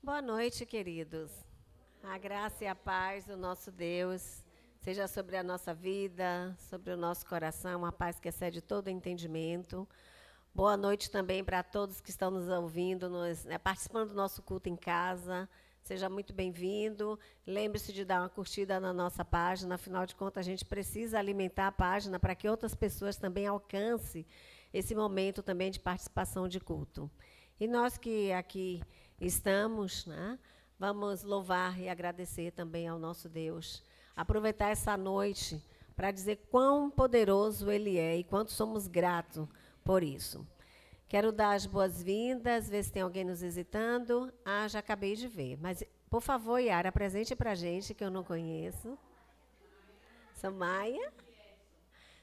Boa noite, queridos. A graça e a paz do nosso Deus seja sobre a nossa vida, sobre o nosso coração, a paz que excede todo entendimento. Boa noite também para todos que estão nos ouvindo, participando do nosso culto em casa. Seja muito bem-vindo. Lembre-se de dar uma curtida na nossa página. Afinal de contas, a gente precisa alimentar a página para que outras pessoas também alcancem esse momento também de participação de culto. E nós que aqui estamos, né, vamos louvar e agradecer também ao nosso Deus. Aproveitar essa noite para dizer quão poderoso Ele é e quanto somos gratos por isso. Quero dar as boas-vindas, ver se tem alguém nos visitando. Ah, já acabei de ver. Mas, por favor, Yara, apresente para a gente, que eu não conheço. Somaia?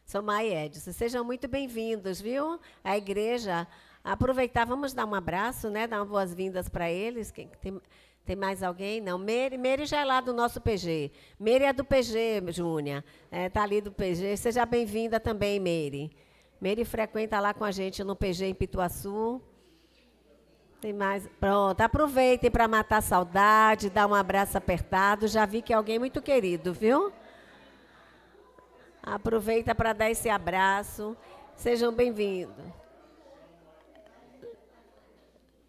Somaia e Edson. Sejam muito bem-vindos, viu? A igreja. Aproveitar, vamos dar um abraço, né? Dar umas boas-vindas para eles. Tem mais alguém? Não, Meire já é lá do nosso PG. Meire é do PG, Júnia. Está ali do PG. Seja bem-vinda também, Meire. Meire frequenta lá com a gente no PG em Pituaçu. Tem mais? Pronto, aproveitem para matar a saudade, dar um abraço apertado. Já vi que é alguém muito querido, viu? Aproveita para dar esse abraço. Sejam bem-vindos.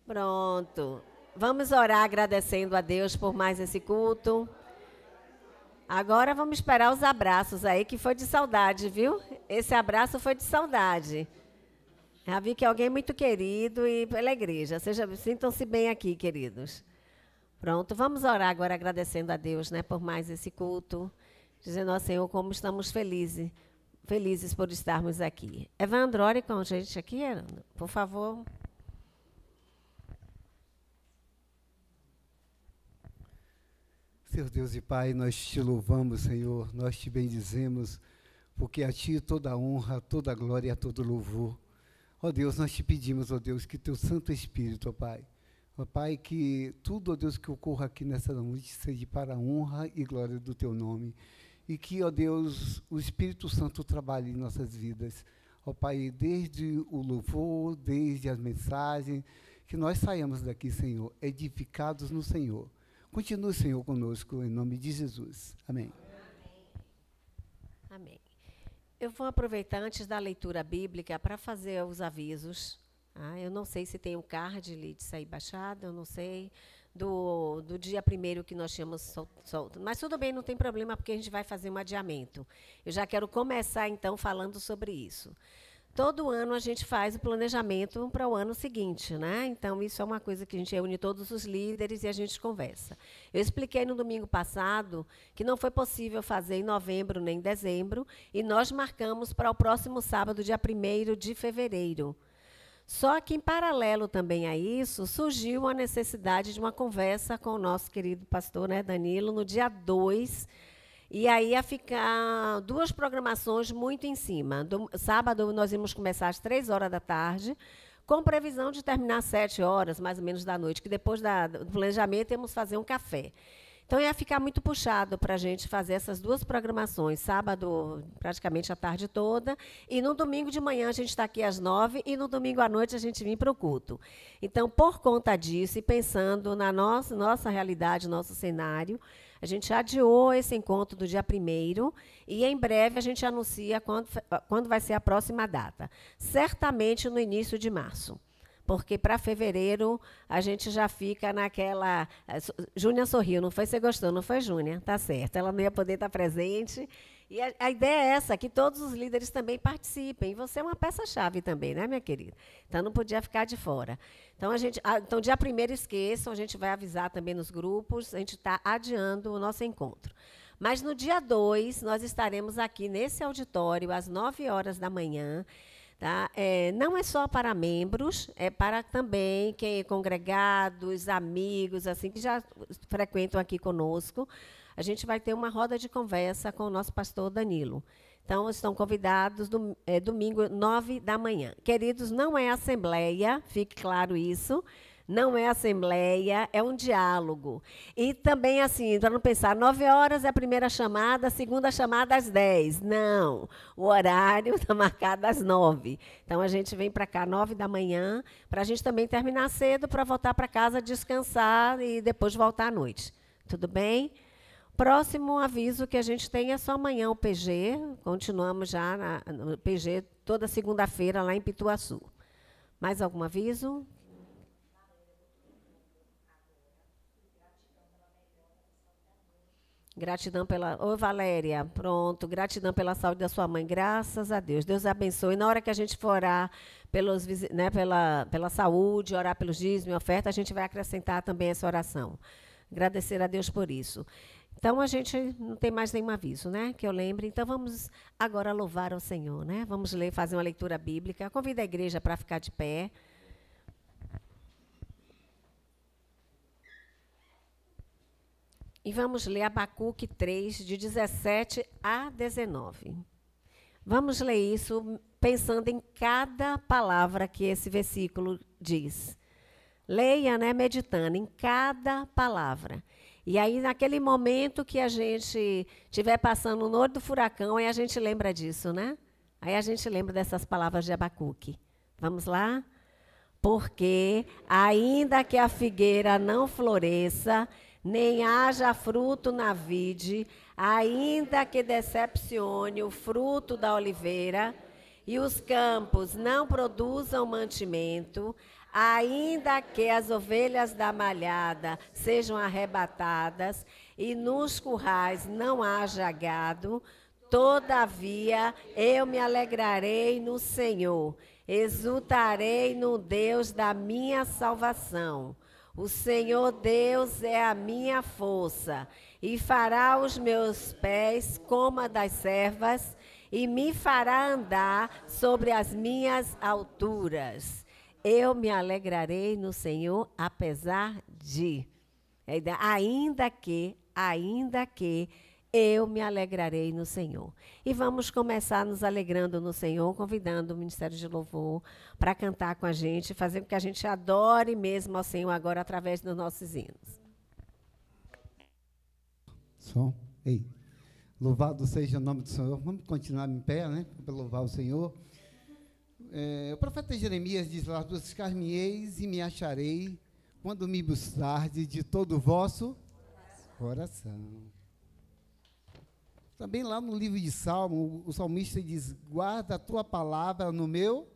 Pronto. Vamos orar agradecendo a Deus por mais esse culto. Agora vamos esperar os abraços aí, que foi de saudade, viu? Esse abraço foi de saudade. Já vi que é alguém muito querido e pela igreja. Sintam-se bem aqui, queridos. Pronto, vamos orar agora agradecendo a Deus, né, por mais esse culto. Dizendo ao Senhor como estamos felizes por estarmos aqui. Evandro, ore com a gente aqui, por favor. Senhor Deus e Pai, nós te louvamos, Senhor, nós te bendizemos, porque a Ti toda a honra, toda a glória, todo louvor. Ó Deus, nós te pedimos, ó Deus, que Teu Santo Espírito, ó Pai, que tudo, ó Deus, que ocorra aqui nessa noite seja para a honra e glória do Teu nome. E que, ó Deus, o Espírito Santo trabalhe em nossas vidas. Ó Pai, desde o louvor, desde as mensagens, que nós saiamos daqui, Senhor, edificados no Senhor. Continue, Senhor, conosco, em nome de Jesus. Amém. Amém. Eu vou aproveitar, antes da leitura bíblica, para fazer os avisos. Eu não sei se tem um card ali de sair baixado, eu não sei, do dia 1º que nós tínhamos solto. Mas tudo bem, não tem problema, porque a gente vai fazer um adiamento. Eu já quero começar, então, falando sobre isso. Todo ano a gente faz o planejamento para o ano seguinte, né? Então, isso é uma coisa que a gente reúne todos os líderes e a gente conversa. Eu expliquei no domingo passado que não foi possível fazer em novembro nem em dezembro, e nós marcamos para o próximo sábado, dia 1º de fevereiro. Só que, em paralelo também a isso, surgiu a necessidade de uma conversa com o nosso querido pastor, né, Danilo, no dia 2. E aí ia ficar 2 programações muito em cima. Sábado nós íamos começar às 3h da tarde, com previsão de terminar às 7h, mais ou menos, da noite, que depois do planejamento íamos fazer um café. Então ia ficar muito puxado para a gente fazer essas 2 programações, sábado praticamente a tarde toda, e no domingo de manhã a gente está aqui às 9h, e no domingo à noite a gente vem para o culto. Então, por conta disso, e pensando na nossa realidade, nosso cenário, a gente adiou esse encontro do dia 1º e, em breve, a gente anuncia quando vai ser a próxima data. Certamente no início de março, porque para fevereiro a gente já fica naquela... Júnia sorriu, não foi? Você gostou, não foi, Júnia? Tá certo, ela não ia poder estar presente. E a ideia é essa, que todos os líderes também participem. E você é uma peça-chave também, né, minha querida? Então, não podia ficar de fora. Então, dia 1º, esqueçam, a gente vai avisar também nos grupos, a gente está adiando o nosso encontro. Mas, no dia 2, nós estaremos aqui nesse auditório, às 9h da manhã. Tá? Não é só para membros, é para também quem é congregados, amigos, assim, que já frequentam aqui conosco. A gente vai ter uma roda de conversa com o nosso pastor Danilo. Então, estão convidados domingo, 9h da manhã. Queridos, não é assembleia, fique claro isso. Não é assembleia, é um diálogo. E também, assim, para não pensar, 9 horas é a primeira chamada, a segunda chamada às 10. Não, o horário está marcado às 9. Então, a gente vem para cá 9 da manhã, para a gente também terminar cedo, para voltar para casa, descansar e depois voltar à noite. Tudo bem? Próximo aviso que a gente tem é só amanhã o PG. Continuamos já no PG toda segunda-feira lá em Pituaçu. Mais algum aviso? Gratidão pela... Ô, Valéria, pronto. Gratidão pela saúde da sua mãe. Graças a Deus. Deus abençoe. Na hora que a gente for orar pela saúde, orar pelos dízimos e oferta, a gente vai acrescentar também essa oração. Agradecer a Deus por isso. Então, a gente não tem mais nenhum aviso, né? Que eu lembre. Então, vamos agora louvar ao Senhor, né? Vamos ler, fazer uma leitura bíblica. Convido a igreja para ficar de pé. E vamos ler Abacuque 3, de 17 a 19. Vamos ler isso pensando em cada palavra que esse versículo diz. Leia, né, meditando em cada palavra. E aí, naquele momento que a gente estiver passando no olho do furacão, aí a gente lembra disso, né? Aí a gente lembra dessas palavras de Abacuque. Vamos lá? Porque, ainda que a figueira não floresça, nem haja fruto na vide, ainda que decepcione o fruto da oliveira, e os campos não produzam mantimento, ainda que as ovelhas da malhada sejam arrebatadas, e nos currais não haja gado, todavia eu me alegrarei no Senhor, exultarei no Deus da minha salvação. O Senhor Deus é a minha força, e fará os meus pés como a das servas, e me fará andar sobre as minhas alturas. Eu me alegrarei no Senhor, apesar de, ainda que eu me alegrarei no Senhor. E vamos começar nos alegrando no Senhor, convidando o Ministério de Louvor para cantar com a gente, fazer com que a gente adore mesmo ao Senhor agora através dos nossos hinos. Som. Ei. Louvado seja o nome do Senhor. Vamos continuar em pé, né? Para louvar o Senhor. O profeta Jeremias diz lá: buscar-me-eis e me acharei, quando me buscardes de todo o vosso coração. Também lá no livro de Salmo, o salmista diz: guarda a tua palavra no meu,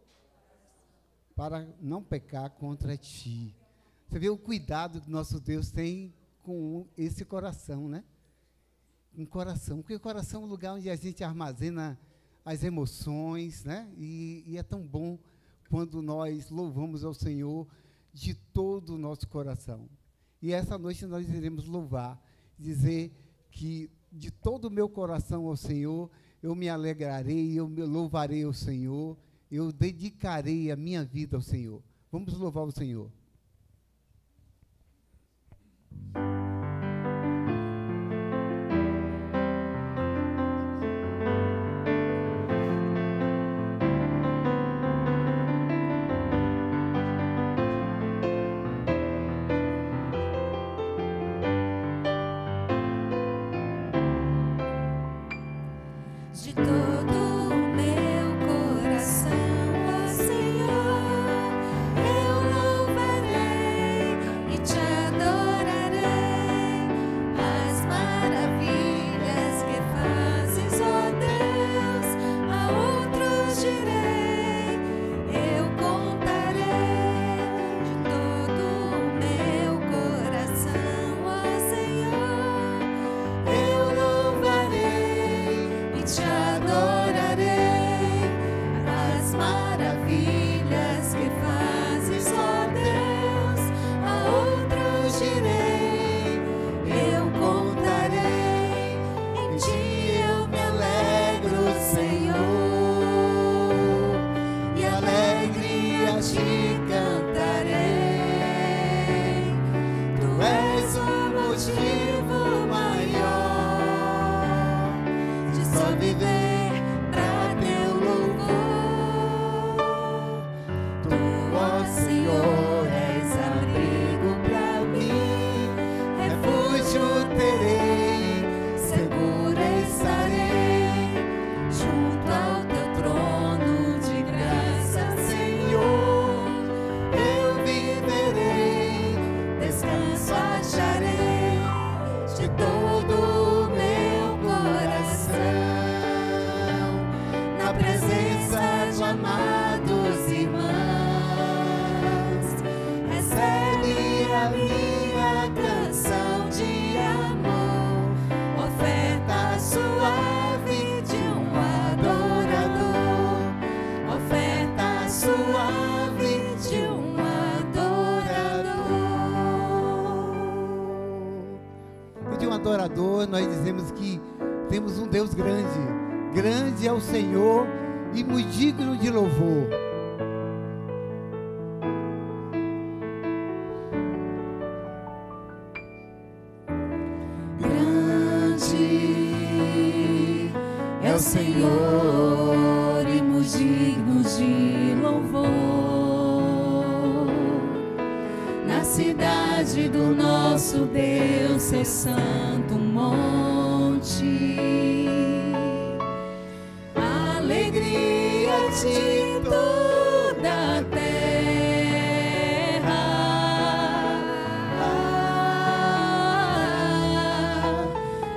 para não pecar contra ti. Você vê o cuidado que nosso Deus tem com esse coração, né? Um coração, porque o coração é um lugar onde a gente armazena as emoções, né? E é tão bom quando nós louvamos ao Senhor de todo o nosso coração. E essa noite nós iremos louvar, dizer que de todo o meu coração ao Senhor, eu me alegrarei, eu me louvarei ao Senhor, eu dedicarei a minha vida ao Senhor. Vamos louvar o Senhor. De todo o meu coração, ó Senhor, eu louvarei. Criador, nós dizemos que temos um Deus grande. Grande é o Senhor e muito digno de louvor. Grande é o Senhor e muito digno de louvor. Na cidade do nosso Deus, seu santo monte, a alegria de toda a terra.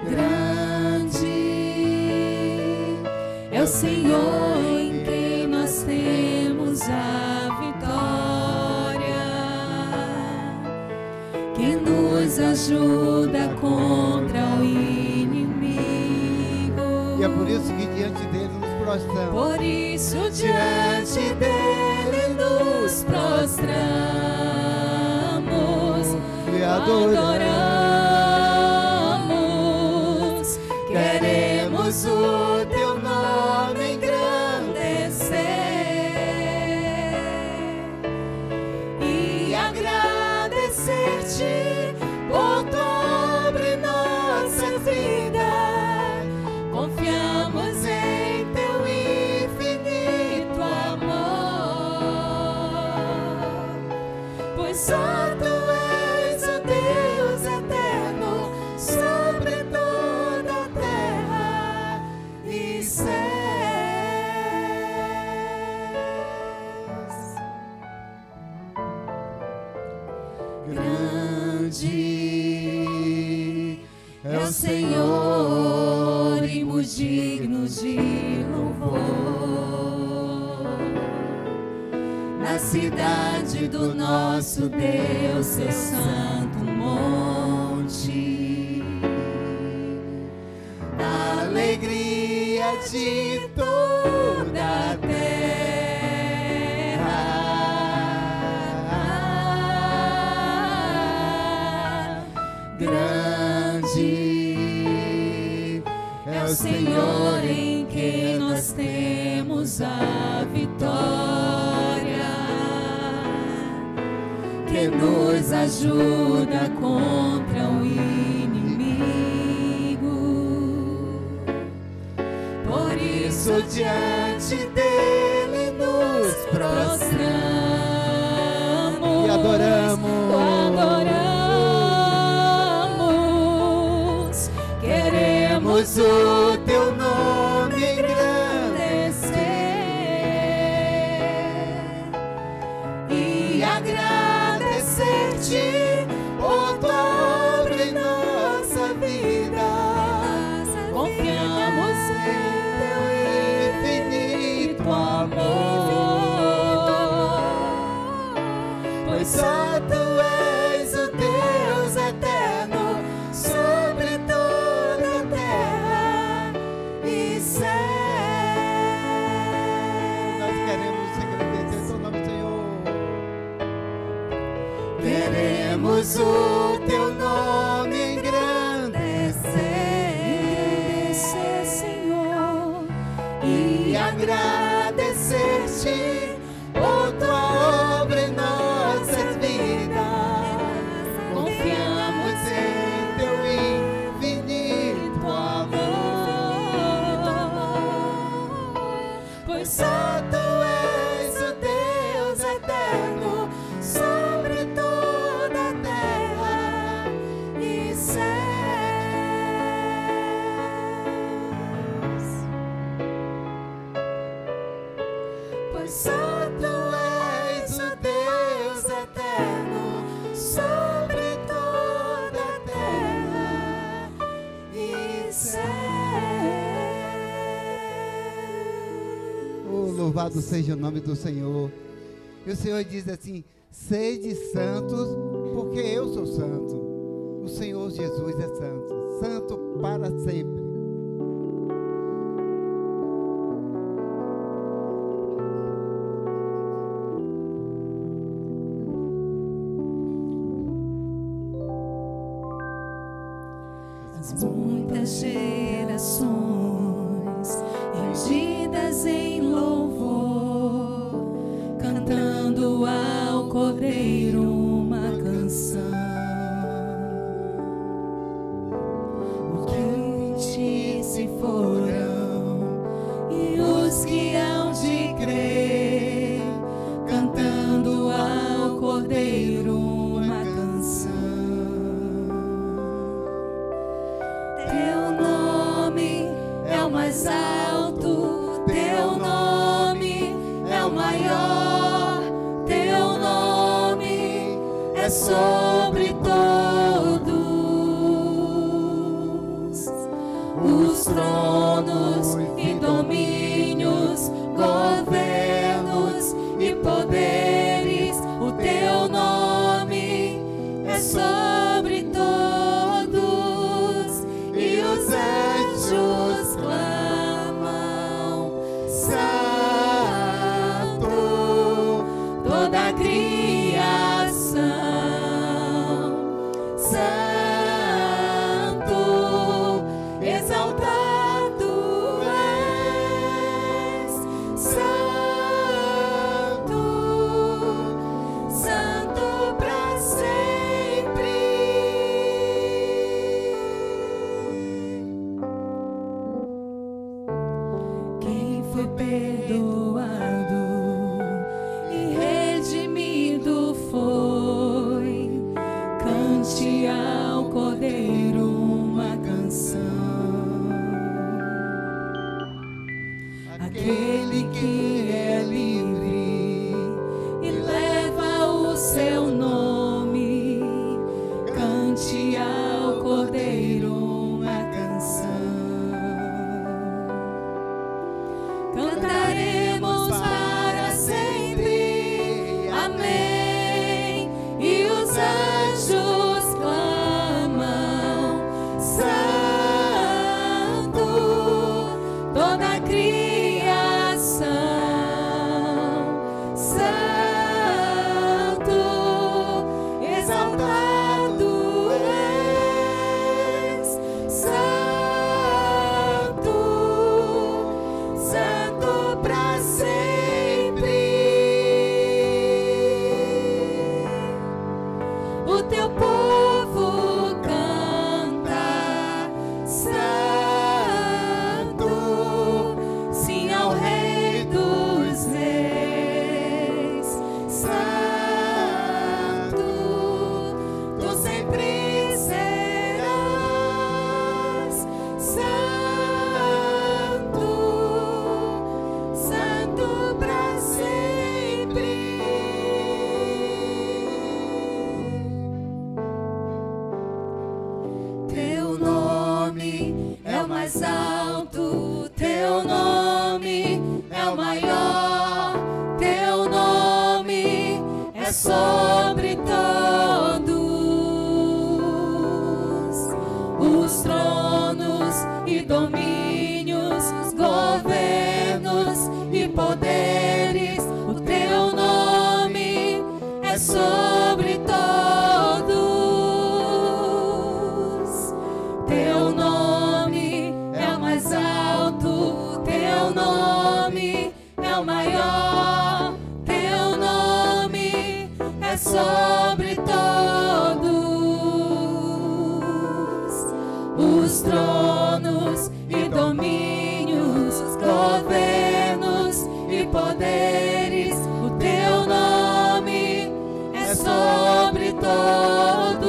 Grande é o Senhor em quem nós temos a vitória, que nos ajuda contra o inimigo. E é por isso que diante dele nos prostramos. Por isso diante dele nos prostramos E adoramos. Queremos o teu nome engrandecer e agradecer-te por tua obra em nossa vida. Confiamos em teu infinito amor, pois só tu és o Deus eterno sobre toda a terra e céus. Grande é o Senhor e muito digno de louvor. Na cidade do nosso Deus, seu santo monte, a alegria de toda a terra. Grande é o Senhor em quem nós temos a vitória, que nos ajuda contra o inimigo. Por isso diante dele nos prostramos E adoramos. Queremos o teu nome engrandecer e agradecer-te por tua obra em nossa vida. Confiamos em teu infinito amor, pois só tu és o Deus eterno sobre toda a terra e céus. Nós queremos agradecer seu nome, Senhor. Queremos o teu nome engrandecer, Senhor, e agradecer-te por tua obra em nossas vidas. Confiamos em teu infinito amor, pois só tu és o Deus eterno sobre toda a terra e céus. Pois só tu és o Deus eterno sobre toda a terra e céus. Oh, louvado seja o nome do Senhor. E o Senhor diz assim: sede santos, porque eu sou santo. O Senhor Jesus é santo, santo para sempre. As muitas gerações rendidas em louvor, cantando ao Cordeiro uma canção. Os que se foram e os que hão de crer, cantando ao Cordeiro uma canção. Teu nome é o mais alto, teu nome é o maior, teu nome é sobre todos os tronos e domínios, governos e poderes. O teu nome é sobre todos, e os anjos clamam: Santo, toda a criação, Santo, exaltado és, Santo, Santo para sempre. Quem foi perdoado e redimido foi, cante ao Cordeiro uma canção. Aquele que é livre e leva o seu nome, cante ao Cordeiro uma canção. Cantaremos para sempre, amém. E os anjos clamam: Santo, toda a criação, Santo, exaltado és, Santo, Santo para sempre. O teu povo canta: Santo, sim ao Rei dos Reis, Santo, tu sempre serás, Santo, Santo para sempre. Teu nome é o mais alto, teu nome é o maior, teu nome é sobre todos os tronos e domínios, governos e poderes. O teu nome é sobre todos. Teu nome é o mais alto, teu nome é o maior, teu nome é sobre todos os tronos e domínios, governos e poderes. O teu nome é sobre todos,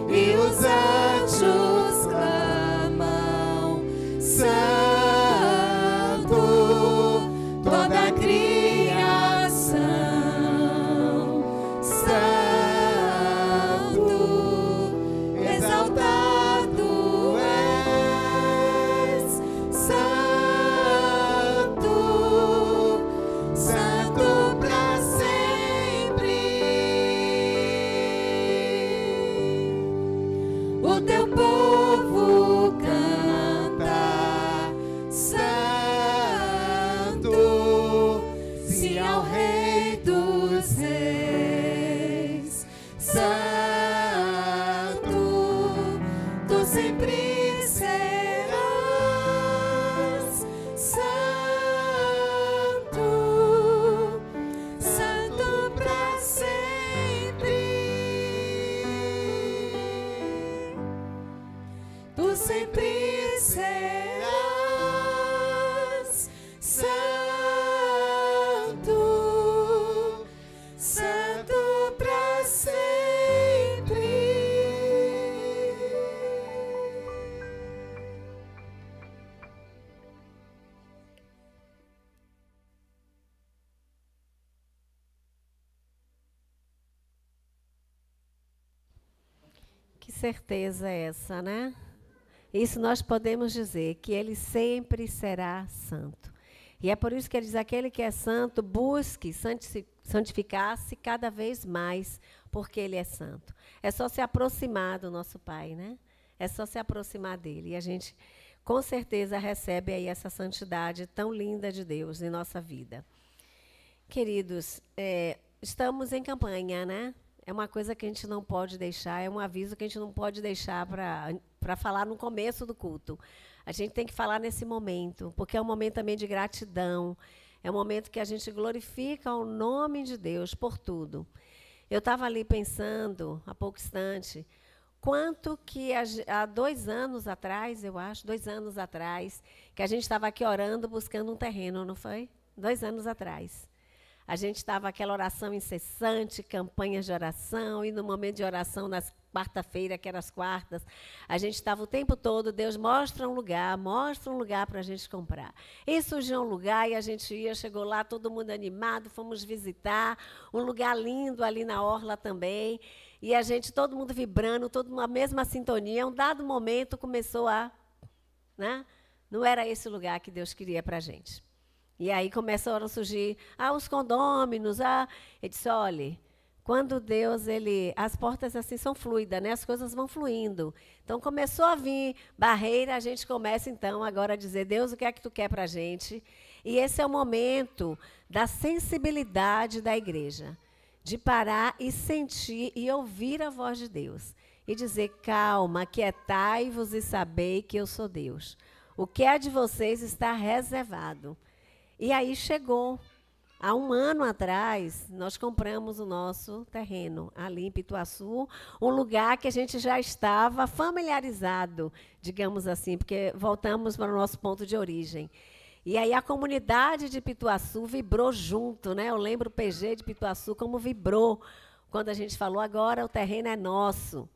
e os anjos clamam: Santo, toda a criação, Santo, exaltado és, Santo, Santo para sempre. O teu povo canta: Santo, sim ao Rei dos Reis, Santo, tu sempre certeza é essa, né? Isso nós podemos dizer, que ele sempre será santo. E é por isso que ele diz, aquele que é santo, busque santificar-se cada vez mais, porque ele é santo. É só se aproximar do nosso Pai, né? É só se aproximar dele. E a gente, com certeza, recebe aí essa santidade tão linda de Deus em nossa vida. Queridos, estamos em campanha, né? É uma coisa que a gente não pode deixar, é um aviso que a gente não pode deixar para falar no começo do culto. A gente tem que falar nesse momento, porque é um momento também de gratidão, é um momento que a gente glorifica o nome de Deus por tudo. Eu estava ali pensando, há pouco instante, quanto que há 2 anos atrás, eu acho, 2 anos atrás, que a gente estava aqui orando, buscando um terreno, não foi? 2 anos atrás. A gente estava aquela oração incessante, campanhas de oração, e no momento de oração, nas quarta-feira, que eram as quartas, a gente estava o tempo todo, Deus mostra um lugar para a gente comprar. E surgiu um lugar, e a gente ia, chegou lá, todo mundo animado, fomos visitar, um lugar lindo ali na orla também, e a gente, todo mundo vibrando, todo mundo, a mesma sintonia. Um dado momento começou né? Não era esse o lugar que Deus queria para a gente. E aí começaram a surgir os condôminos. Ele disse, olha, quando Deus, as portas assim são fluidas, né? As coisas vão fluindo. Então começou a vir barreira, a gente começa então agora a dizer, Deus, o que é que tu quer para a gente? E esse é o momento da sensibilidade da igreja, de parar e sentir e ouvir a voz de Deus. E dizer, calma, aquietai-vos e sabei que eu sou Deus. O que é de vocês está reservado. E aí chegou. Há 1 ano atrás, nós compramos o nosso terreno ali em Pituaçu, um lugar que a gente já estava familiarizado, digamos assim, porque voltamos para o nosso ponto de origem. E aí a comunidade de Pituaçu vibrou junto, né? Eu lembro o PG de Pituaçu como vibrou quando a gente falou, agora o terreno é nosso.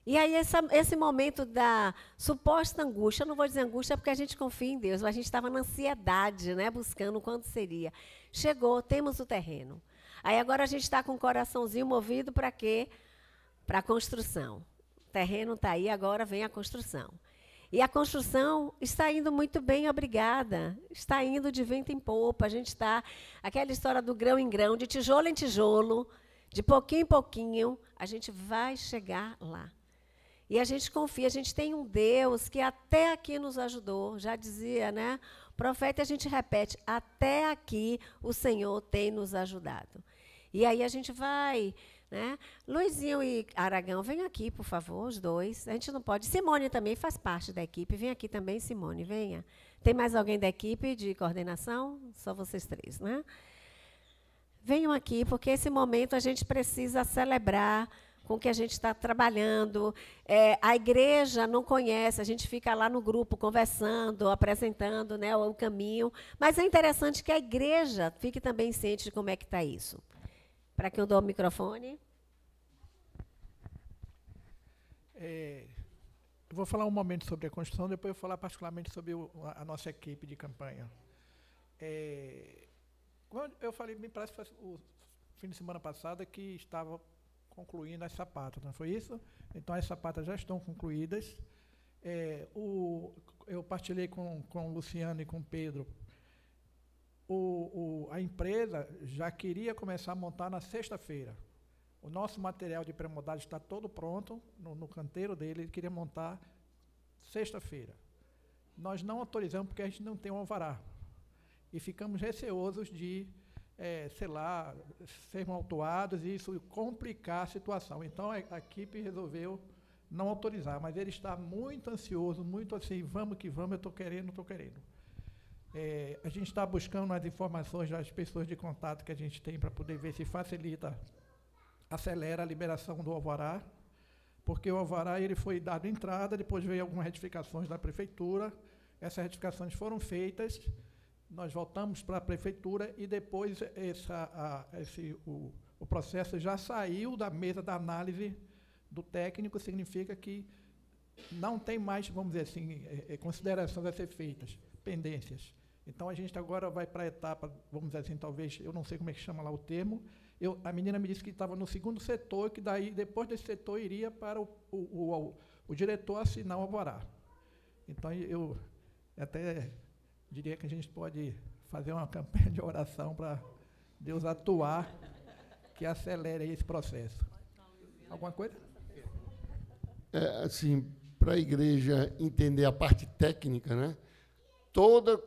E aí esse momento da suposta angústia, eu não vou dizer angústia porque a gente confia em Deus, mas a gente estava na ansiedade, né, buscando quanto seria. Chegou, temos o terreno. Aí agora a gente está com o coraçãozinho movido para quê? Para a construção. O terreno está aí, agora vem a construção. E a construção está indo muito bem, obrigada. Está indo de vento em popa. A gente está, aquela história do grão em grão, de tijolo em tijolo, de pouquinho em pouquinho, a gente vai chegar lá. E a gente confia, a gente tem um Deus que até aqui nos ajudou, já dizia, né? O profeta, a gente repete, até aqui o Senhor tem nos ajudado. E aí a gente vai, né? Luizinho e Aragão, vem aqui, por favor, os dois. A gente não pode. Simone também faz parte da equipe. Vem aqui também, Simone, venha. Tem mais alguém da equipe de coordenação? Só vocês 3, né? Venham aqui, porque esse momento a gente precisa celebrar com o que a gente está trabalhando. A igreja não conhece, a gente fica lá no grupo conversando, apresentando, né, o caminho, mas é interessante que a igreja fique também ciente de como é que está isso. Para que eu dou o microfone. Eu vou falar um momento sobre a construção, depois eu vou falar particularmente sobre a nossa equipe de campanha. Eu falei, me parece que foi o fim de semana passado que estava concluindo as sapatas, não foi isso? Então, as sapatas já estão concluídas. Eu partilhei com o Luciano e com o Pedro. A empresa já queria começar a montar na sexta-feira. O nosso material de pré-moldagem está todo pronto, no canteiro dele, ele queria montar sexta-feira. Nós não autorizamos porque a gente não tem um alvará. E ficamos receosos de sei lá, serem autuados e isso complicar a situação. Então, a equipe resolveu não autorizar, mas ele está muito ansioso, muito assim, vamos que vamos, eu estou querendo. A gente está buscando as informações das pessoas de contato que a gente tem para poder ver se facilita, acelera a liberação do alvará, porque o alvará ele foi dado entrada, depois veio algumas retificações da prefeitura, essas retificações foram feitas, nós voltamos para a prefeitura e depois o processo já saiu da mesa da análise do técnico, significa que não tem mais, vamos dizer assim, considerações a ser feitas, pendências. Então, a gente agora vai para a etapa, vamos dizer assim, talvez, eu não sei como é que chama lá o termo, a menina me disse que estava no segundo setor, que daí, depois desse setor, iria para o diretor assinar o alvará. Então, eu até diria que a gente pode fazer uma campanha de oração para Deus atuar, que acelere esse processo. Alguma coisa? Assim, para a igreja entender a parte técnica, né?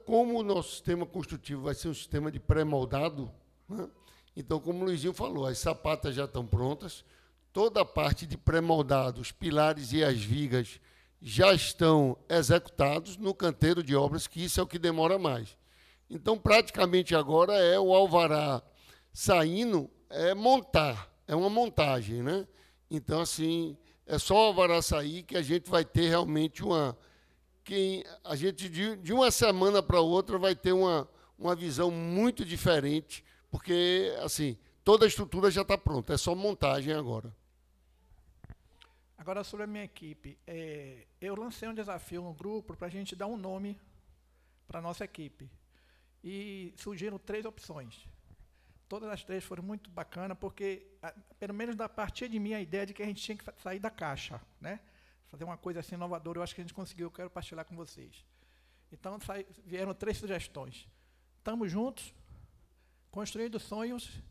Como o nosso sistema construtivo vai ser um sistema de pré-moldado, né? Então, como o Luizinho falou, as sapatas já estão prontas, toda a parte de pré-moldado, os pilares e as vigas já estão executados no canteiro de obras, que isso é o que demora mais. Então, praticamente agora é o alvará saindo, montar, é uma montagem, né? Então, assim, é só o alvará sair que a gente vai ter realmente a gente, de uma semana para outra, vai ter uma visão muito diferente, porque, assim, toda a estrutura já está pronta, é só montagem agora. Agora, sobre a minha equipe, eu lancei um desafio no grupo para a gente dar um nome para a nossa equipe. E surgiram 3 opções. Todas as 3 foram muito bacanas, porque, pelo menos da partir de mim, a ideia de que a gente tinha que sair da caixa, né? Fazer uma coisa assim inovadora, eu acho que a gente conseguiu, eu quero partilhar com vocês. Então, vieram 3 sugestões. Estamos juntos, construindo sonhos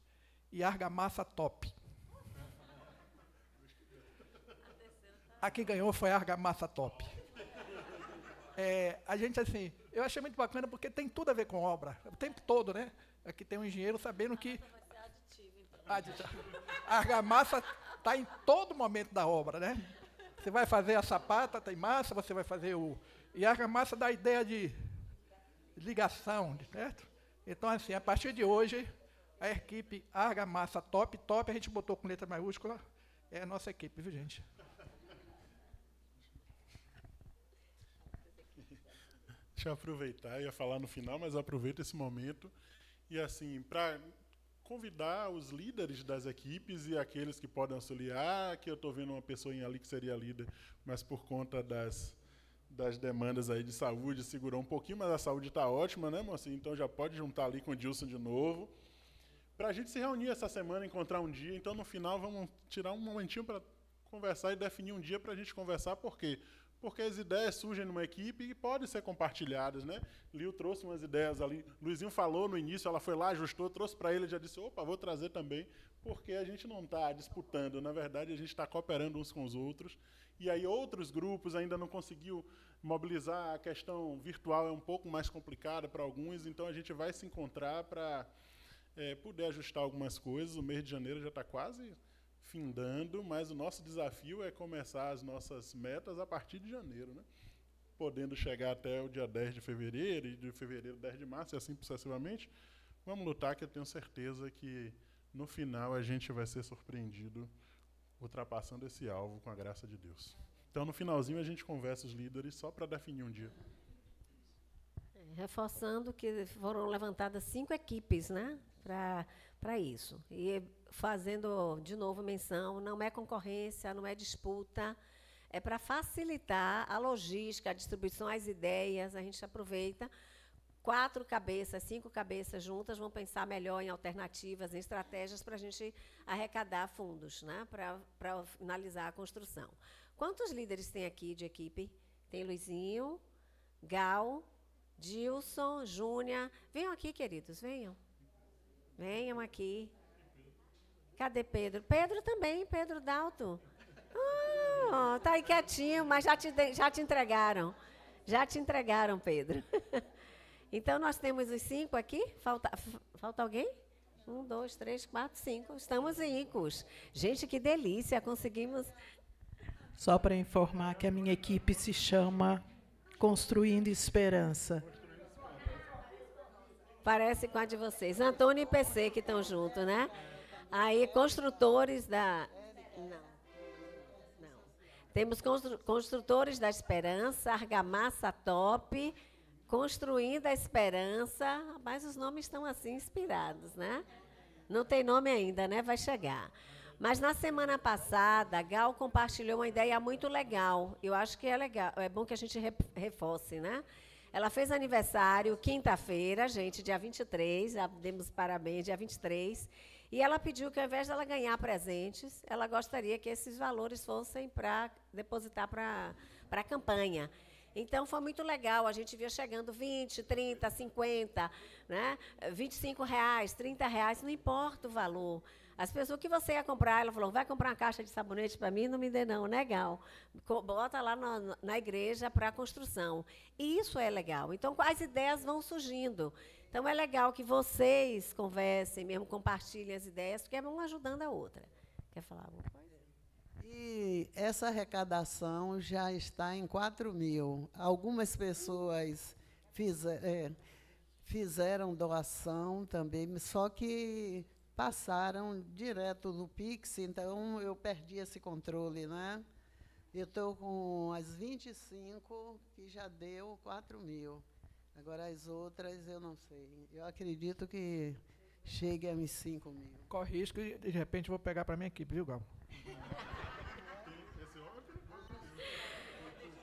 e argamassa top. A que ganhou foi a argamassa top. A gente, assim, eu achei muito bacana porque tem tudo a ver com obra, o tempo todo, né? Aqui tem um engenheiro sabendo que a argamassa está em todo momento da obra, né? Você vai fazer a sapata, tem massa, você vai fazer e a argamassa dá a ideia de ligação, certo? Então, assim, a partir de hoje, a equipe argamassa top, a gente botou com letra maiúscula, é a nossa equipe, viu, gente? Deixa eu aproveitar, ia falar no final, mas aproveito esse momento. E, assim, para convidar os líderes das equipes e aqueles que podem auxiliar, que eu estou vendo uma pessoinha ali que seria líder, mas por conta das demandas aí de saúde, segurou um pouquinho, mas a saúde está ótima, né, mocinho? Então já pode juntar ali com o Dilson de novo. Para a gente se reunir essa semana, encontrar um dia, então no final vamos tirar um momentinho para conversar e definir um dia para a gente conversar, por quê? Porque as ideias surgem numa equipe e podem ser compartilhadas, né? Lio trouxe umas ideias ali, Luizinho falou no início, ela foi lá, ajustou, trouxe para ele, já disse, opa, vou trazer também, porque a gente não está disputando, na verdade, a gente está cooperando uns com os outros, e aí outros grupos ainda não conseguiu mobilizar, a questão virtual é um pouco mais complicada para alguns, então a gente vai se encontrar para poder ajustar algumas coisas. O mês de janeiro já está quase findando, mas o nosso desafio é começar as nossas metas a partir de janeiro, né? Podendo chegar até o dia 10 de fevereiro, e de fevereiro 10 de março, e assim sucessivamente. Vamos lutar, que eu tenho certeza que, no final, a gente vai ser surpreendido ultrapassando esse alvo com a graça de Deus. Então, no finalzinho, a gente conversa os líderes só para definir um dia. Reforçando que foram levantadas 5 equipes, né, para isso. E fazendo, de novo, menção, não é concorrência, não é disputa, é para facilitar a logística, a distribuição, as ideias, a gente aproveita. 4 cabeças, 5 cabeças juntas vão pensar melhor em alternativas, em estratégias para a gente arrecadar fundos, né, para finalizar a construção. Quantos líderes tem aqui de equipe? Tem Luizinho, Gal, Dilson, Júnia. Venham aqui, queridos, venham. Venham aqui. Cadê Pedro? Pedro também, Pedro Dalto. Tá aí quietinho, mas já te entregaram. Já te entregaram, Pedro. Então, nós temos os 5 aqui. Falta alguém? 1, 2, 3, 4, 5. Estamos ricos. Gente, que delícia. Conseguimos. Só para informar que a minha equipe se chama Construindo Esperança. Parece com a de vocês. Antônio e PC que estão juntos, né? Aí, construtores da... Não. Temos construtores da Esperança, Argamassa Top, Construindo a Esperança, mas os nomes estão assim inspirados, né? Não tem nome ainda, né? Vai chegar. Mas na semana passada, a Gal compartilhou uma ideia muito legal. Eu acho que é legal, é bom que a gente reforce, né? Ela fez aniversário quinta-feira, gente, dia 23, já demos parabéns, dia 23. E ela pediu que, ao invés dela ganhar presentes, ela gostaria que esses valores fossem para depositar para a campanha. Então, foi muito legal. A gente via chegando 20, 30, 50, né? R$25, R$30, não importa o valor. As pessoas, o que você ia comprar? Ela falou, vai comprar uma caixa de sabonete para mim? Não me dê, não. Legal. Bota lá na igreja para a construção. E isso é legal. Então, as ideias vão surgindo. Então, é legal que vocês conversem, mesmo compartilhem as ideias, porque é uma ajudando a outra. Quer falar alguma coisa? E essa arrecadação já está em 4.000. Algumas pessoas fizeram doação também, só que passaram direto no Pix, então eu perdi esse controle, né? Eu estou com as 25, que já deu 4.000. Agora, as outras, eu não sei. Eu acredito que chegue a uns 5.000. Corre risco e, de repente, vou pegar para a minha equipe, viu, Gal?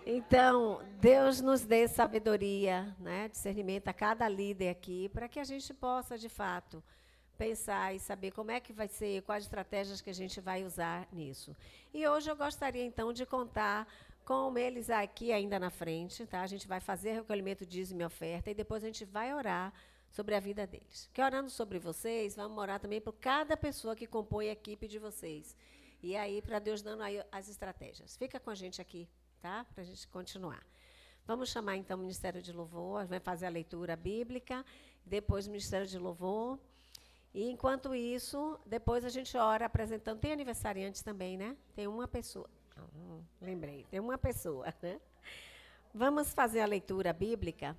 Então, Deus nos dê sabedoria, né, discernimento a cada líder aqui, para que a gente possa, de fato, pensar e saber como é que vai ser, quais estratégias que a gente vai usar nisso. E hoje eu gostaria, então, de contar com eles aqui ainda na frente, tá? A gente vai fazer recolhimento de dízimo e oferta e depois a gente vai orar sobre a vida deles. Porque orando sobre vocês, vamos orar também por cada pessoa que compõe a equipe de vocês. E aí, para Deus dando aí as estratégias. Fica com a gente aqui, tá? Para a gente continuar. Vamos chamar, então, o Ministério de Louvor, vai fazer a leitura bíblica, depois o Ministério de Louvor. E, enquanto isso, depois a gente ora apresentando. Tem aniversariantes também, né? Tem uma pessoa. Lembrei, tem uma pessoa, né? Vamos fazer a leitura bíblica.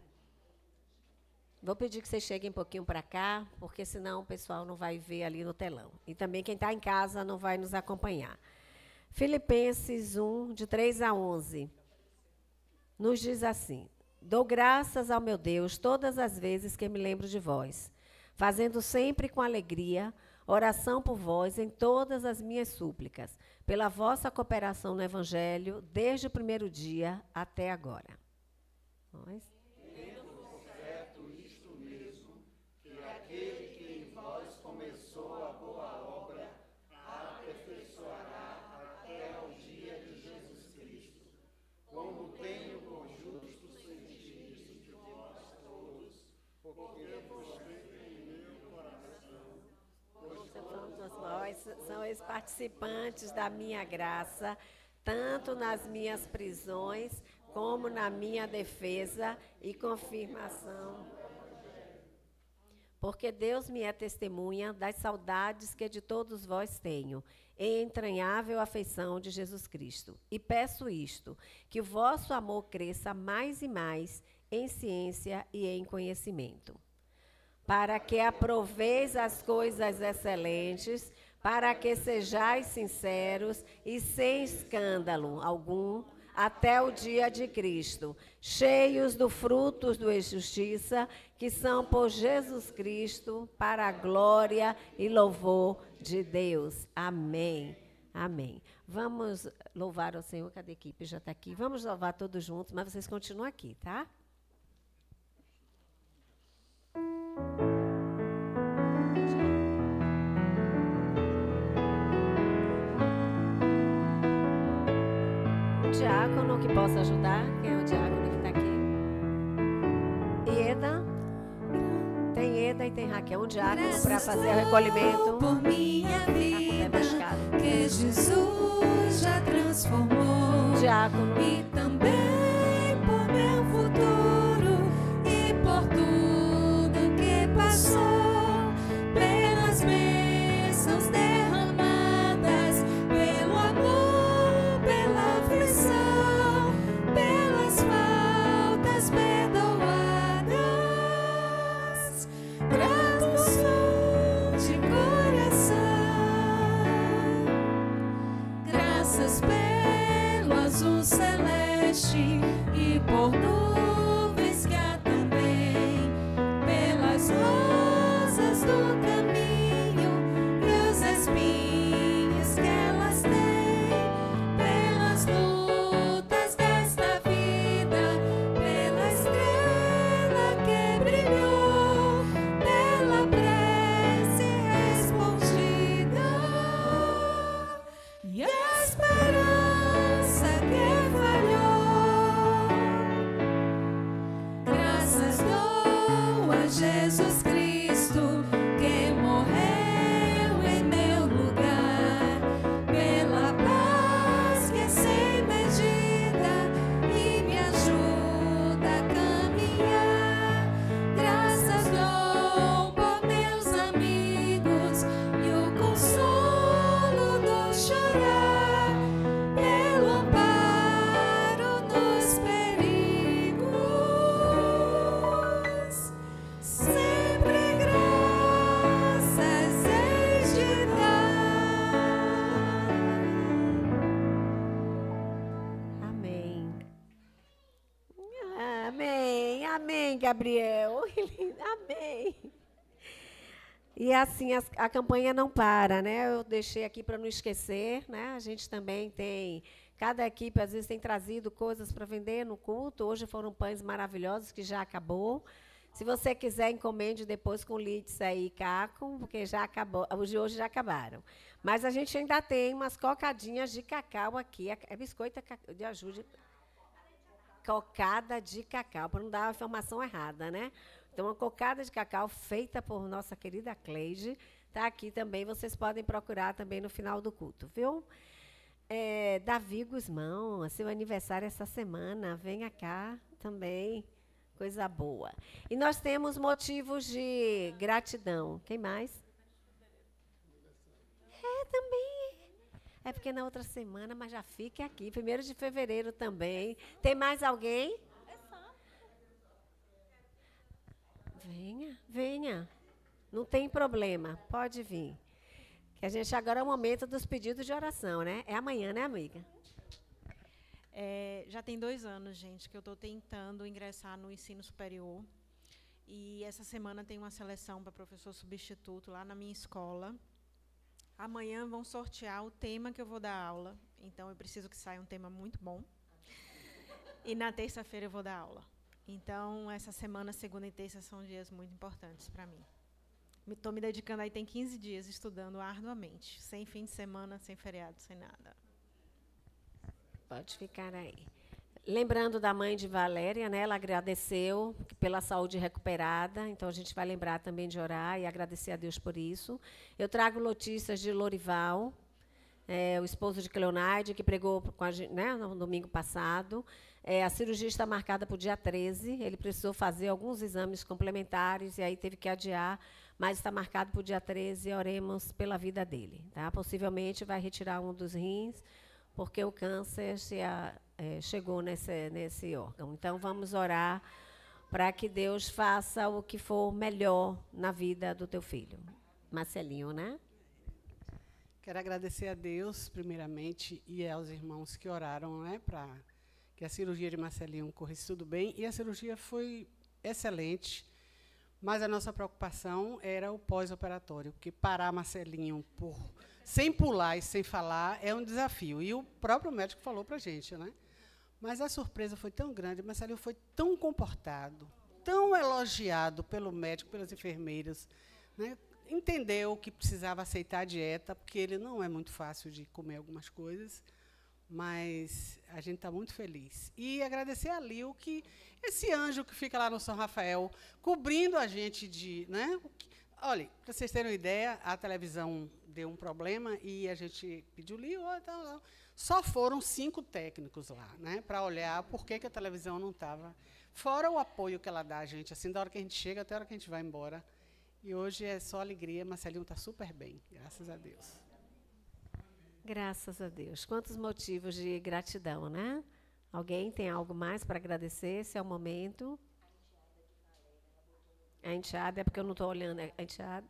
Vou pedir que vocês cheguem um pouquinho para cá, porque senão o pessoal não vai ver ali no telão. E também quem está em casa não vai nos acompanhar. Filipenses 1, de 3 a 11, nos diz assim: dou graças ao meu Deus todas as vezes que me lembro de vós, fazendo sempre com alegria oração por vós em todas as minhas súplicas, pela vossa cooperação no Evangelho, desde o primeiro dia até agora. Nós? São os participantes da minha graça, tanto nas minhas prisões, como na minha defesa e confirmação. Porque Deus me é testemunha das saudades que de todos vós tenho, em entranhável afeição de Jesus Cristo. E peço isto, que o vosso amor cresça mais e mais em ciência e em conhecimento, para que aproveis as coisas excelentes, para que sejais sinceros e sem escândalo algum, até o dia de Cristo, cheios do frutos da justiça, que são por Jesus Cristo, para a glória e louvor de Deus. Amém. Amém. Vamos louvar ao Senhor, cadê a equipe? Já está aqui. Vamos louvar todos juntos, mas vocês continuam aqui, tá? Diácono que possa ajudar. Quem é o diácono que está aqui? Eda. Tem Eda e tem Raquel. Um diácono para fazer o recolhimento. Por minha vida, que Jesus já transformou. Diácono. E também por meu futuro e por tudo que passou, pelas bênçãos derramadas, pelo amor, pela aflição, pelas faltas perdoadas. Grato sou de coração, graças pelo azul celeste e por nuvens que há também, pelas rosas do caminho e os espinhos que elas têm, pelas lutas desta vida, pela estrela Gabriel. Amém. E assim, a campanha não para, né? Eu deixei aqui para não esquecer, né? A gente também tem, cada equipe às vezes tem trazido coisas para vender no culto. Hoje foram pães maravilhosos que já acabou. Se você quiser, encomende depois com Lídice e Caco, porque já acabou, os de hoje já acabaram. Mas a gente ainda tem umas cocadinhas de cacau aqui. É biscoito de ajuda. Cocada de cacau, para não dar a informação errada, né? Então, uma cocada de cacau feita por nossa querida Cleide. Está aqui também, vocês podem procurar também no final do culto, viu? Davi Guzmão, seu aniversário essa semana, venha cá também. Coisa boa. E nós temos motivos de gratidão. Quem mais? Também. É porque na outra semana, mas já fique aqui. 1º de fevereiro também. Tem mais alguém? Venha, venha. Não tem problema. Pode vir. Que a gente agora é o momento dos pedidos de oração, né? É amanhã, né, amiga? Já tem 2 anos, gente, que eu estou tentando ingressar no ensino superior. E essa semana tem uma seleção para professor substituto lá na minha escola. Amanhã vão sortear o tema que eu vou dar aula. Então, eu preciso que saia um tema muito bom. E na terça-feira eu vou dar aula. Então, essa semana, segunda e terça, são dias muito importantes para mim. Estou me dedicando aí, tem 15 dias, estudando arduamente. Sem fim de semana, sem feriado, sem nada. Pode ficar aí. Lembrando da mãe de Valéria, né? Ela agradeceu pela saúde recuperada, então a gente vai lembrar também de orar e agradecer a Deus por isso. Eu trago notícias de Lorival, o esposo de Cleonaide, que pregou com a gente, né, no domingo passado. A cirurgia está marcada para o dia 13, ele precisou fazer alguns exames complementares e aí teve que adiar, mas está marcado para o dia 13 e oremos pela vida dele. Tá? Possivelmente vai retirar um dos rins, porque o câncer chegou nesse órgão. Então, vamos orar para que Deus faça o que for melhor na vida do teu filho. Marcelinho, né? Quero agradecer a Deus, primeiramente, e aos irmãos que oraram, né, para que a cirurgia de Marcelinho corresse tudo bem. E a cirurgia foi excelente, mas a nossa preocupação era o pós-operatório, porque parar Marcelinho sem pular e sem falar é um desafio. E o próprio médico falou para a gente, né? Mas a surpresa foi tão grande, Marcelinho foi tão comportado, tão elogiado pelo médico, pelas enfermeiras, né? Entendeu que precisava aceitar a dieta, porque ele não é muito fácil de comer algumas coisas, mas a gente está muito feliz. E agradecer a Lil, que esse anjo que fica lá no São Rafael, cobrindo a gente de... Né? Olha, para vocês terem uma ideia, a televisão deu um problema e a gente pediu Lil, só foram 5 técnicos lá, né, para olhar por que a televisão não estava. Fora o apoio que ela dá a gente, assim, da hora que a gente chega até a hora que a gente vai embora. E hoje é só alegria, Marcelinho está super bem, graças a Deus. Graças a Deus. Quantos motivos de gratidão, né? Alguém tem algo mais para agradecer? Esse é o momento. A enteada, é porque eu não estou olhando. A enteada.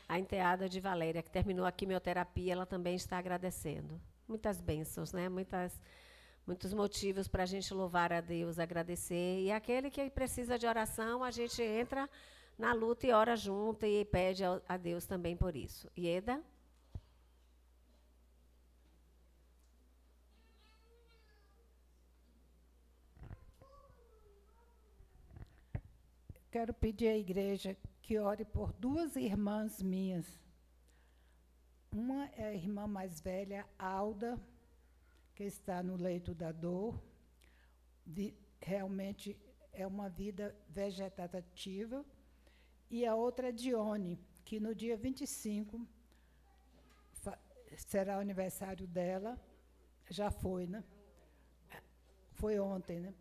A enteada de Valéria, que terminou a quimioterapia, ela também está agradecendo. Muitas bênçãos, né? Muitos motivos para a gente louvar a Deus, agradecer. E aquele que precisa de oração, a gente entra na luta e ora junto e pede a Deus também por isso. Ieda? Quero pedir à igreja que ore por 2 irmãs minhas. Uma é a irmã mais velha, Alda, que está no leito da dor. Realmente é uma vida vegetativa. E a outra é Dione, que no dia 25 será o aniversário dela. Já foi, né? Foi ontem, né?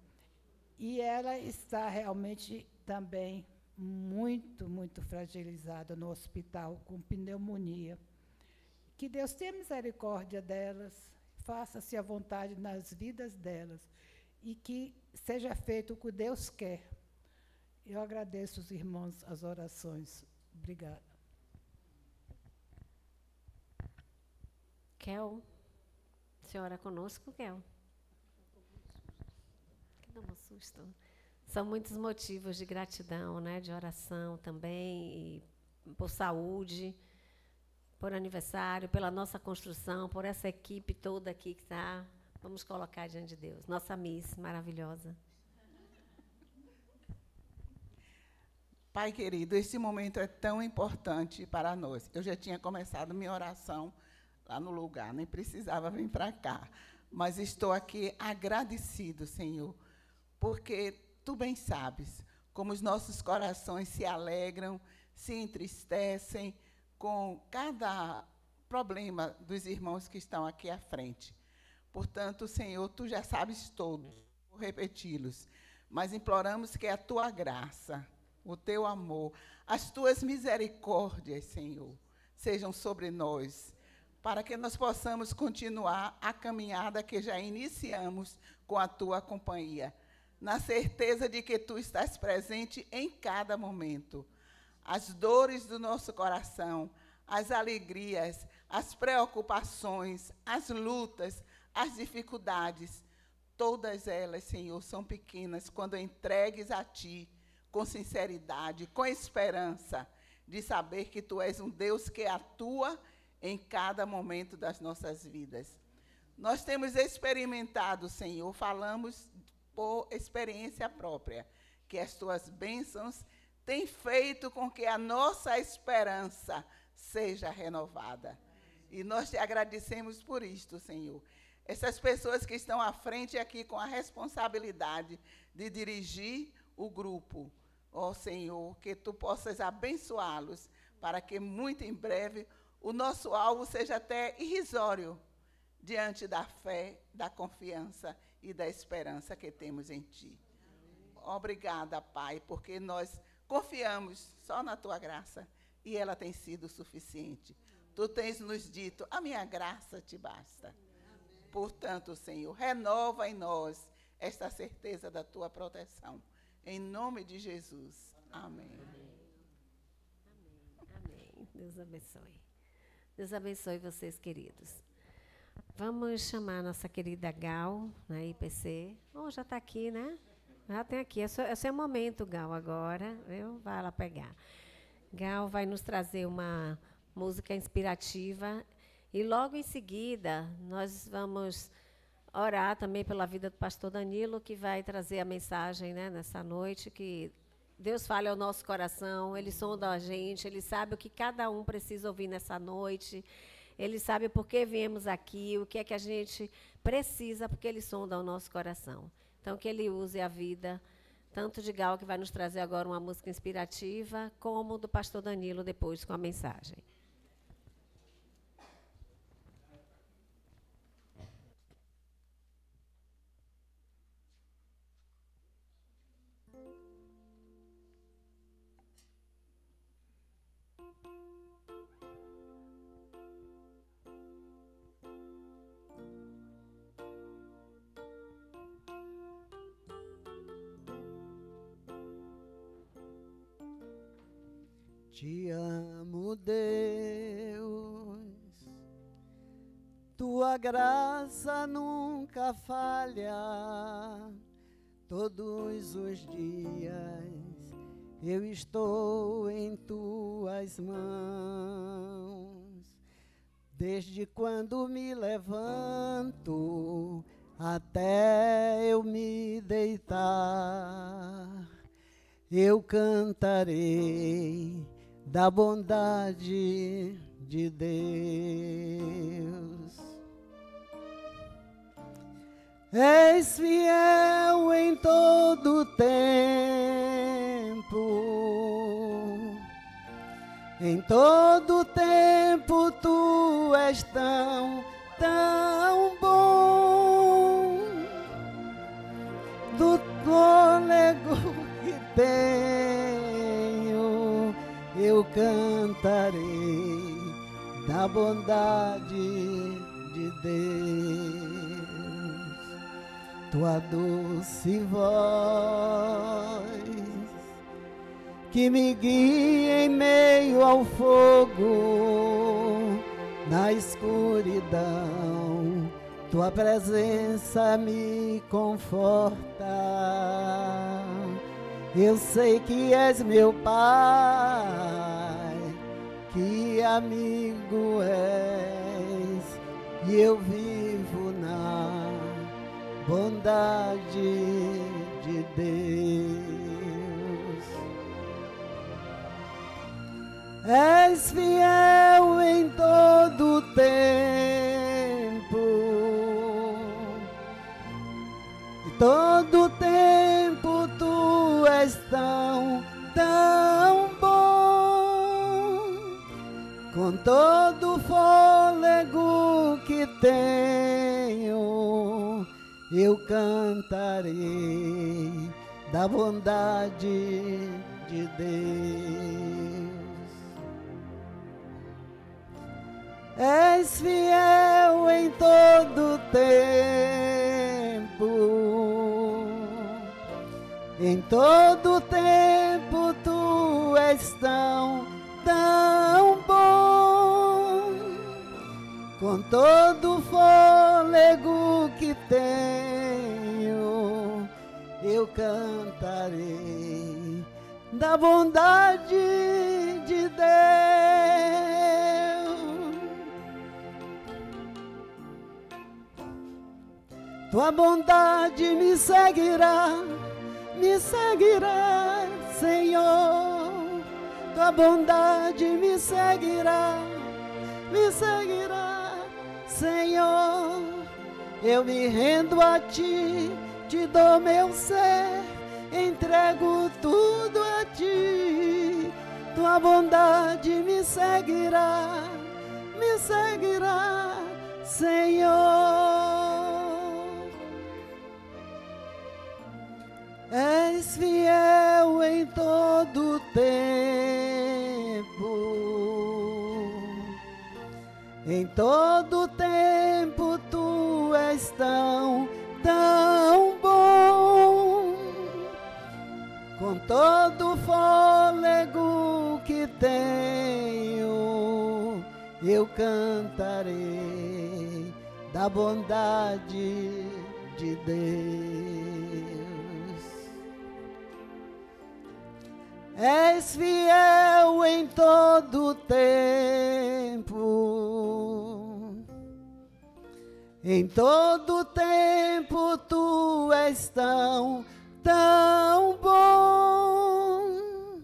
E ela está realmente também muito, muito fragilizada no hospital, com pneumonia. Que Deus tenha misericórdia delas, faça-se a vontade nas vidas delas, e que seja feito o que Deus quer. Eu agradeço os irmãos as orações. Obrigada. Kel, a senhora conosco, Kel? Dá um susto. São muitos motivos de gratidão, né? De oração também, e por saúde, por aniversário, pela nossa construção, por essa equipe toda aqui que está. Vamos colocar diante de Deus. Nossa Miss maravilhosa. Pai querido, esse momento é tão importante para nós. Eu já tinha começado minha oração lá no lugar, nem precisava vir para cá. Mas estou aqui agradecido, Senhor, porque Tu bem sabes como os nossos corações se alegram, se entristecem com cada problema dos irmãos que estão aqui à frente. Portanto, Senhor, Tu já sabes todos, vou repeti-los, mas imploramos que a Tua graça, o Teu amor, as Tuas misericórdias, Senhor, sejam sobre nós, para que nós possamos continuar a caminhada que já iniciamos com a Tua companhia, na certeza de que Tu estás presente em cada momento. As dores do nosso coração, as alegrias, as preocupações, as lutas, as dificuldades, todas elas, Senhor, são pequenas quando entregues a Ti, com sinceridade, com esperança, de saber que Tu és um Deus que atua em cada momento das nossas vidas. Nós temos experimentado, Senhor, falamos por experiência própria, que as Tuas bênçãos têm feito com que a nossa esperança seja renovada. E nós Te agradecemos por isto, Senhor. Essas pessoas que estão à frente aqui com a responsabilidade de dirigir o grupo, ó Senhor, que Tu possas abençoá-los, para que muito em breve o nosso alvo seja até irrisório diante da fé, da confiança e da esperança que temos em Ti. Obrigada, Pai, porque nós confiamos só na Tua graça e ela tem sido suficiente. Tu tens nos dito, a minha graça te basta. Portanto, Senhor, renova em nós esta certeza da Tua proteção. Em nome de Jesus. Amém. Amém. Deus abençoe. Deus abençoe vocês, queridos. Vamos chamar a nossa querida Gal, na IPC. Oh, já está aqui, né? Já tem aqui. Esse é o momento, Gal, agora. Viu? Vai lá pegar. Gal vai nos trazer uma música inspirativa. E logo em seguida, nós vamos orar também pela vida do pastor Danilo, que vai trazer a mensagem, né, nessa noite, que Deus fale ao nosso coração, Ele sonda a gente, Ele sabe o que cada um precisa ouvir nessa noite, Ele sabe por que viemos aqui, o que é que a gente precisa, porque Ele sonda o nosso coração. Então, que Ele use a vida, tanto de Gal, que vai nos trazer agora uma música inspirativa, como do pastor Danilo, depois, com a mensagem. Te amo, Deus, Tua graça nunca falha. Todos os dias eu estou em Tuas mãos. Desde quando me levanto até eu me deitar, eu cantarei da bondade de Deus. És fiel em todo tempo, em todo tempo Tu és tão, tão bom. Do fôlego que tenho, eu cantarei da bondade de Deus. Tua doce voz que me guia em meio ao fogo, na escuridão tua presença me conforta. Eu sei que és meu Pai, que amigo és, e eu vivo na bondade de Deus. És fiel em todo tempo, e todo tempo tu és tão bom. Com todo o fôlego que tenho, eu cantarei da bondade de Deus. És fiel em todo tempo, em todo tempo tu és tão bom. Com todo o fôlego que tenho, eu cantarei da bondade de Deus. Tua bondade me seguirá, Senhor. Tua bondade me seguirá, Senhor. Eu me rendo a ti, te dou meu ser, entrego tudo a ti. Tua bondade me seguirá, Senhor. És fiel em todo tempo, em todo tempo tu és tão bom. Com todo o fôlego que tenho, eu cantarei da bondade de Deus. És fiel em todo tempo, em todo tempo tu és tão bom.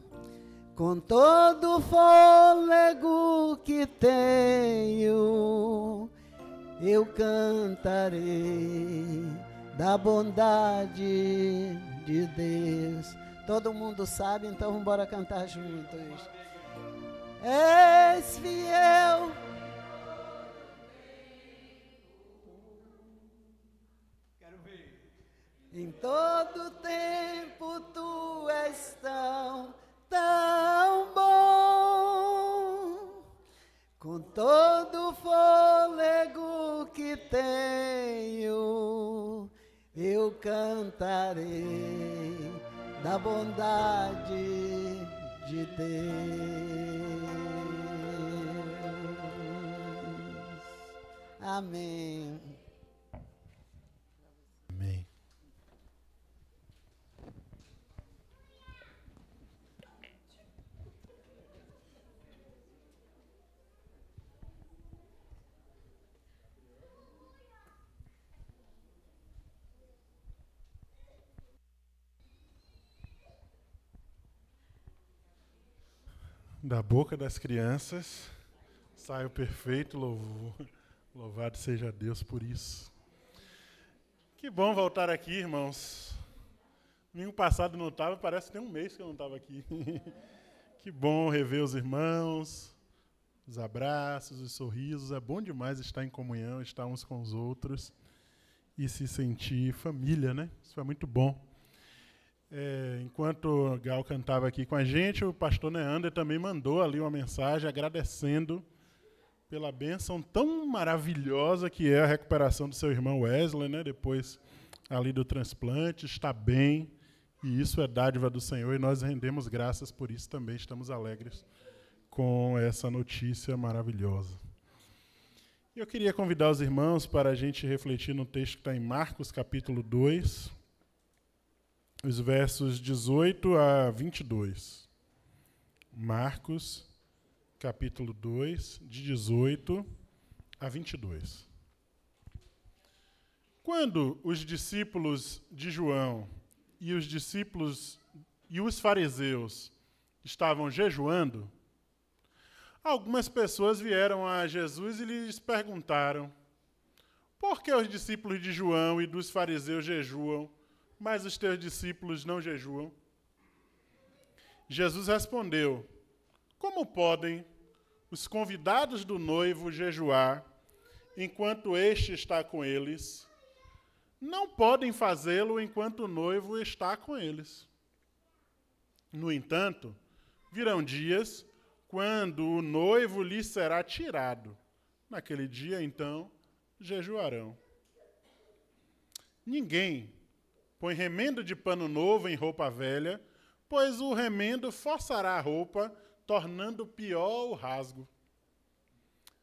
Com todo o fôlego que tenho, eu cantarei da bondade de Deus. Todo mundo sabe, então vamos embora cantar juntos. És fiel. Quero ver. Em todo tempo tu és tão bom. Com todo o fôlego que tenho, eu cantarei da bondade de Deus. Amém. Amém. Da boca das crianças sai o perfeito louvor. Louvado seja Deus por isso. Que bom voltar aqui, irmãos. Domingo passado não estava, parece que tem um mês que eu não estava aqui. Que bom rever os irmãos, os abraços, os sorrisos. É bom demais estar em comunhão, estar uns com os outros e se sentir família, né? Isso foi muito bom. Enquanto o Gal cantava aqui com a gente, o pastor Neander também mandou ali uma mensagem agradecendo pela bênção tão maravilhosa que é a recuperação do seu irmão Wesley, né? Depois ali do transplante, está bem, e isso é dádiva do Senhor, e nós rendemos graças por isso também, estamos alegres com essa notícia maravilhosa. Eu queria convidar os irmãos para a gente refletir no texto que está em Marcos, capítulo 2, os versos 18 a 22. Marcos, capítulo 2, de 18 a 22. Quando os discípulos de João e os fariseus estavam jejuando, algumas pessoas vieram a Jesus e lhes perguntaram: por que os discípulos de João e dos fariseus jejuam, mas os teus discípulos não jejuam? Jesus respondeu: como podem os convidados do noivo jejuar enquanto este está com eles? Não podem fazê-lo enquanto o noivo está com eles. No entanto, virão dias quando o noivo lhes será tirado. Naquele dia, então, jejuarão. Ninguém põe remendo de pano novo em roupa velha, pois o remendo forçará a roupa, tornando pior o rasgo.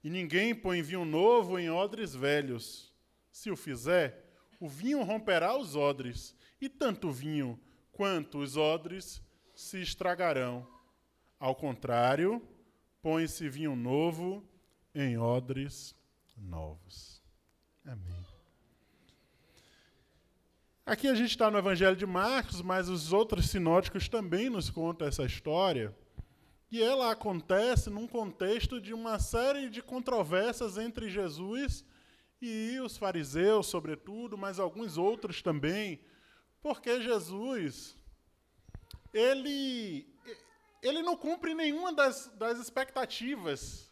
E ninguém põe vinho novo em odres velhos. Se o fizer, o vinho romperá os odres, e tanto o vinho quanto os odres se estragarão. Ao contrário, põe-se vinho novo em odres novos. Amém. Aqui a gente está no Evangelho de Marcos, mas os outros sinóticos também nos contam essa história. E ela acontece num contexto de uma série de controvérsias entre Jesus e os fariseus, sobretudo, mas alguns outros também, porque Jesus, ele não cumpre nenhuma das expectativas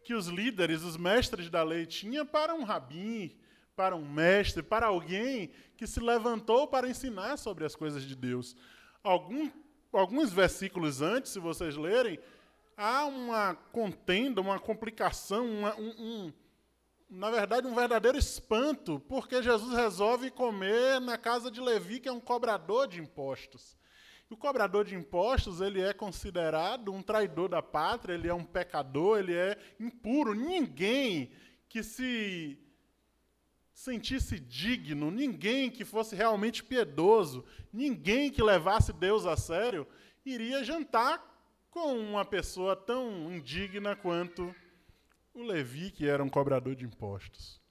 que os líderes, os mestres da lei tinham para um rabi, para um mestre, para alguém que se levantou para ensinar sobre as coisas de Deus. Alguns versículos antes, se vocês lerem, há uma contenda, uma complicação, na verdade, um verdadeiro espanto, porque Jesus resolve comer na casa de Levi, que é um cobrador de impostos. E o cobrador de impostos, ele é considerado um traidor da pátria, ele é um pecador, ele é impuro. Ninguém que se sentisse digno, ninguém que fosse realmente piedoso, ninguém que levasse Deus a sério, iria jantar com uma pessoa tão indigna quanto o Levi, que era um cobrador de impostos.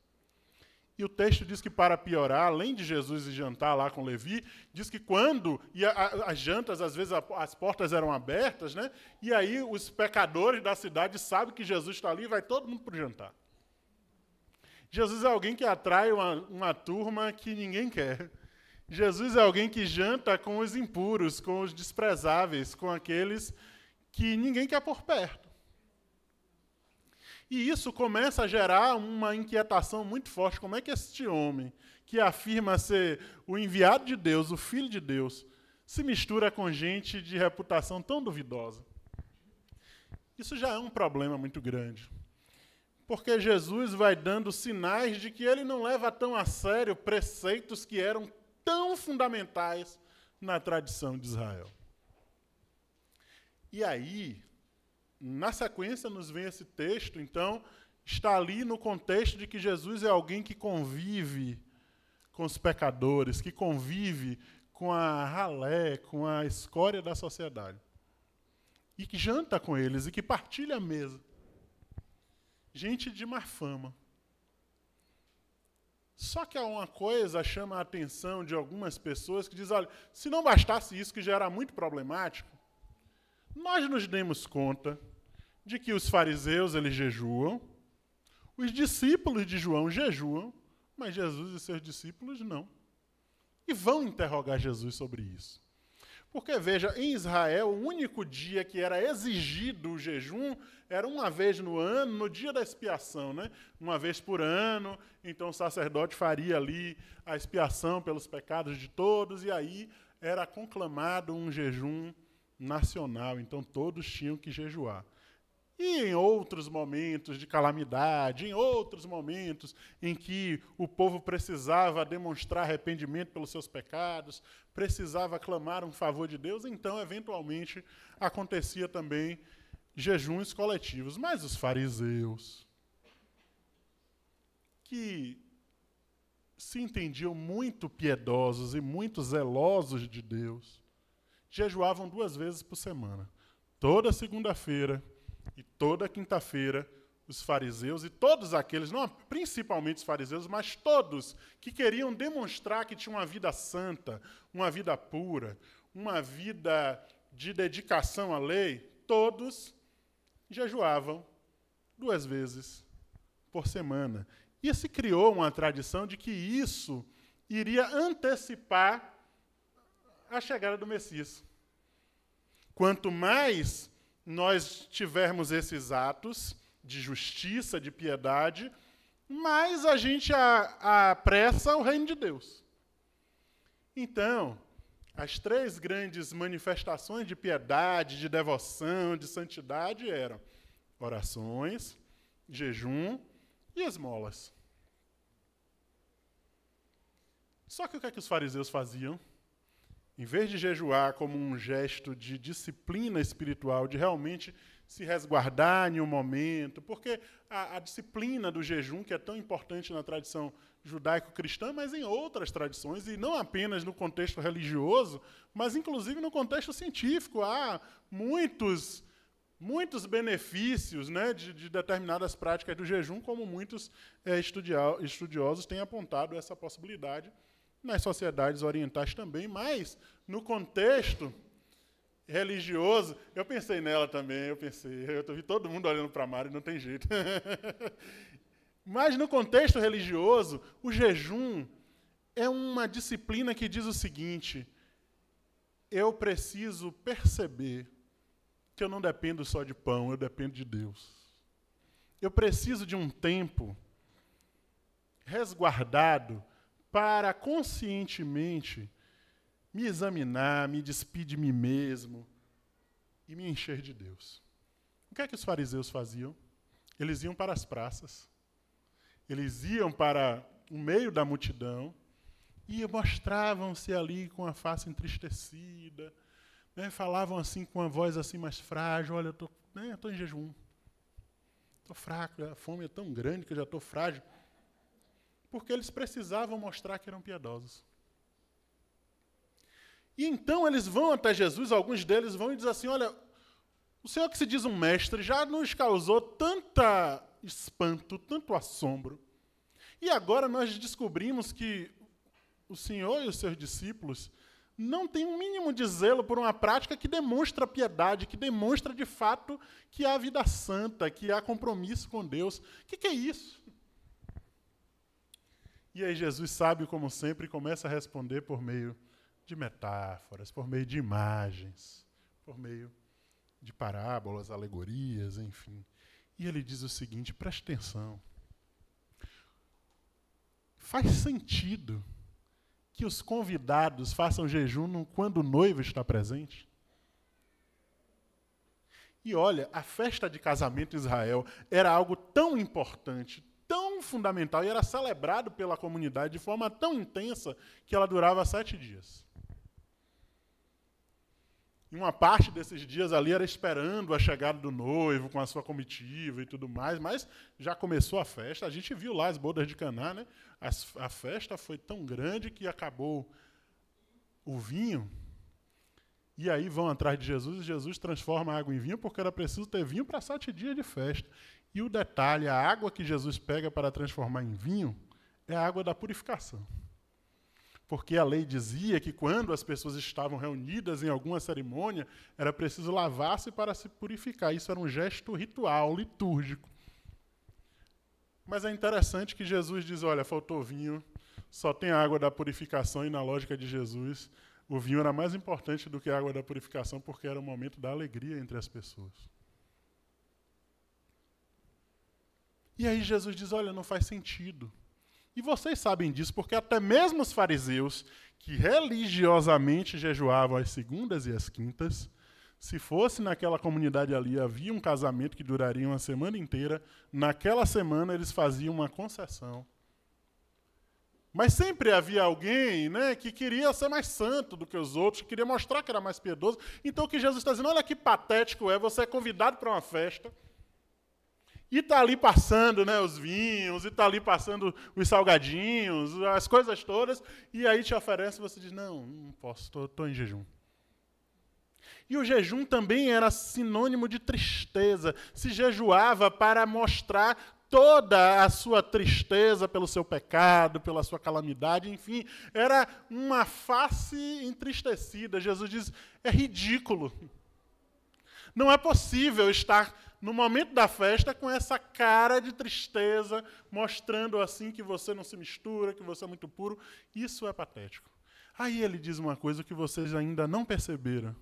E o texto diz que, para piorar, além de Jesus ir jantar lá com Levi, diz que quando as jantas, às vezes as portas eram abertas, né? E aí os pecadores da cidade sabem que Jesus está ali e vai todo mundo para o jantar. Jesus é alguém que atrai uma turma que ninguém quer. Jesus é alguém que janta com os impuros, com os desprezáveis, com aqueles que ninguém quer por perto. E isso começa a gerar uma inquietação muito forte. Como é que este homem, que afirma ser o enviado de Deus, o Filho de Deus, se mistura com gente de reputação tão duvidosa? Isso já é um problema muito grande. Porque Jesus vai dando sinais de que ele não leva tão a sério preceitos que eram tão fundamentais na tradição de Israel. E aí, na sequência, nos vem esse texto, então, está ali no contexto de que Jesus é alguém que convive com os pecadores, que convive com a ralé, com a escória da sociedade. E que janta com eles, e que partilha a mesa. Gente de má fama. Só que há uma coisa chama a atenção de algumas pessoas que dizem: olha, se não bastasse isso, que já era muito problemático, nós nos demos conta de que os fariseus eles jejuam, os discípulos de João jejuam, mas Jesus e seus discípulos não. E vão interrogar Jesus sobre isso. Porque, veja, em Israel, o único dia que era exigido o jejum era uma vez no ano, no dia da expiação, né? Uma vez por ano, então o sacerdote faria ali a expiação pelos pecados de todos, e aí era conclamado um jejum nacional, então todos tinham que jejuar. E em outros momentos de calamidade, em outros momentos em que o povo precisava demonstrar arrependimento pelos seus pecados, precisava clamar um favor de Deus, então, eventualmente, acontecia também jejuns coletivos. Mas os fariseus, que se entendiam muito piedosos e muito zelosos de Deus, jejuavam 2 vezes por semana. Toda segunda-feira e toda quinta-feira, os fariseus e todos aqueles, não principalmente os fariseus, mas todos que queriam demonstrar que tinham uma vida santa, uma vida pura, uma vida de dedicação à lei, todos jejuavam 2 vezes por semana. E se criou uma tradição de que isso iria antecipar a chegada do Messias. Quanto mais nós tivermos esses atos de justiça, de piedade, mais a gente apressa o reino de Deus. Então, as 3 grandes manifestações de piedade, de devoção, de santidade eram orações, jejum e esmolas. Só que o que é que os fariseus faziam? Em vez de jejuar como um gesto de disciplina espiritual, de realmente se resguardar em um momento, porque a disciplina do jejum, que é tão importante na tradição judaico-cristã, mas em outras tradições, e não apenas no contexto religioso, mas inclusive no contexto científico, há muitos benefícios, né, de determinadas práticas do jejum, como muitos estudiosos têm apontado essa possibilidade, nas sociedades orientais também, mas no contexto religioso, eu pensei nela também, eu vi todo mundo olhando para a Mari, não tem jeito. Mas no contexto religioso, o jejum é uma disciplina que diz o seguinte: eu preciso perceber que eu não dependo só de pão, eu dependo de Deus. Eu preciso de um tempo resguardado para conscientemente me examinar, me despir de mim mesmo e me encher de Deus. O que é que os fariseus faziam? Eles iam para as praças, eles iam para o meio da multidão e mostravam-se ali com a face entristecida, né, falavam assim com uma voz assim mais frágil: olha, eu estou em jejum, estou fraco, a fome é tão grande que eu já estou frágil. Porque eles precisavam mostrar que eram piedosos. E então eles vão até Jesus, alguns deles vão e dizem assim: olha, o Senhor que se diz um mestre já nos causou tanta espanto, tanto assombro. E agora nós descobrimos que o Senhor e os seus discípulos não têm um mínimo de zelo por uma prática que demonstra piedade, que demonstra de fato que há vida santa, que há compromisso com Deus. O que é isso? E aí Jesus, sábio como sempre, começa a responder por meio de metáforas, por meio de imagens, por meio de parábolas, alegorias, enfim. E ele diz o seguinte: preste atenção. Faz sentido que os convidados façam jejum quando o noivo está presente? E olha, a festa de casamento em Israel era algo tão importante, tão fundamental, e era celebrado pela comunidade de forma tão intensa que ela durava 7 dias. E uma parte desses dias ali era esperando a chegada do noivo com a sua comitiva e tudo mais, mas já começou a festa. A gente viu lá as bodas de Caná, né? A festa foi tão grande que acabou o vinho, e aí vão atrás de Jesus, e Jesus transforma a água em vinho, porque era preciso ter vinho para 7 dias de festa. E o detalhe, a água que Jesus pega para transformar em vinho é a água da purificação. Porque a lei dizia que quando as pessoas estavam reunidas em alguma cerimônia, era preciso lavar-se para se purificar. Isso era um gesto ritual, litúrgico. Mas é interessante que Jesus diz: olha, faltou vinho, só tem a água da purificação, e na lógica de Jesus, o vinho era mais importante do que a água da purificação, porque era o momento da alegria entre as pessoas. E aí Jesus diz: olha, não faz sentido. E vocês sabem disso, porque até mesmo os fariseus, que religiosamente jejuavam às segundas e às quintas, se fosse naquela comunidade ali, havia um casamento que duraria uma semana inteira, naquela semana eles faziam uma concessão. Mas sempre havia alguém, né, que queria ser mais santo do que os outros, que queria mostrar que era mais piedoso. Então o que Jesus está dizendo: olha que patético é, você é convidado para uma festa, E está ali passando, né, os vinhos, e está ali passando os salgadinhos, as coisas todas, e aí te oferece e você diz, não posso, estou em jejum. E o jejum também era sinônimo de tristeza. Se jejuava para mostrar toda a sua tristeza pelo seu pecado, pela sua calamidade, enfim, era uma face entristecida. Jesus diz, é ridículo. Não é possível estar no momento da festa com essa cara de tristeza, mostrando assim que você não se mistura, que você é muito puro. Isso é patético. Aí ele diz uma coisa que vocês ainda não perceberam.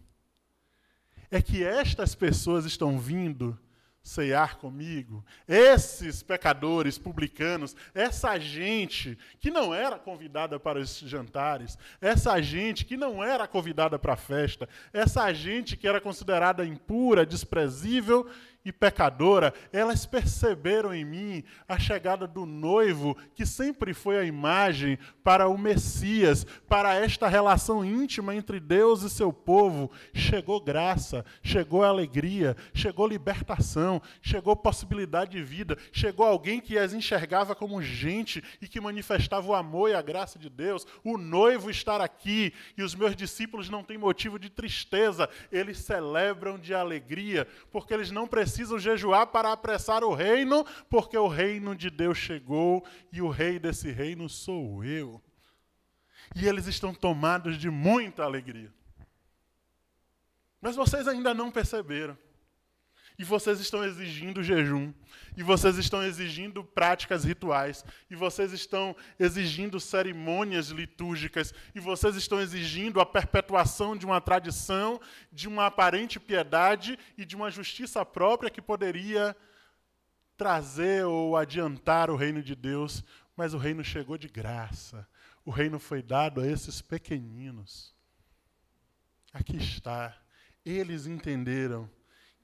É que estas pessoas estão vindo ceiar comigo, esses pecadores publicanos, essa gente que não era convidada para os jantares, essa gente que não era convidada para a festa, essa gente que era considerada impura, desprezível e pecadora, elas perceberam em mim a chegada do noivo, que sempre foi a imagem para o Messias, para esta relação íntima entre Deus e seu povo. Chegou graça, chegou alegria, chegou libertação, chegou possibilidade de vida, chegou alguém que as enxergava como gente e que manifestava o amor e a graça de Deus. O noivo estar aqui e os meus discípulos não têm motivo de tristeza, eles celebram de alegria, porque eles não precisam jejuar para apressar o reino, porque o reino de Deus chegou e o rei desse reino sou eu. E eles estão tomados de muita alegria. Mas vocês ainda não perceberam. E vocês estão exigindo jejum. E vocês estão exigindo práticas rituais. E vocês estão exigindo cerimônias litúrgicas. E vocês estão exigindo a perpetuação de uma tradição, de uma aparente piedade e de uma justiça própria que poderia trazer ou adiantar o reino de Deus. Mas o reino chegou de graça. O reino foi dado a esses pequeninos. Aqui está. Eles entenderam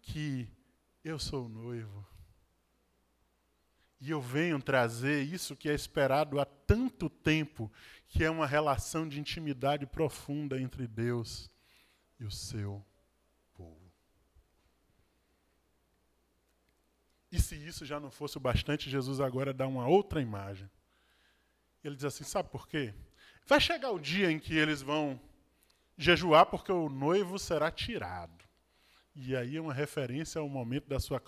que eu sou o noivo. E eu venho trazer isso que é esperado há tanto tempo, que é uma relação de intimidade profunda entre Deus e o seu povo. E se isso já não fosse o bastante, Jesus agora dá uma outra imagem. Ele diz assim, sabe por quê? Vai chegar o dia em que eles vão jejuar porque o noivo será tirado. E aí é uma referência ao momento da sua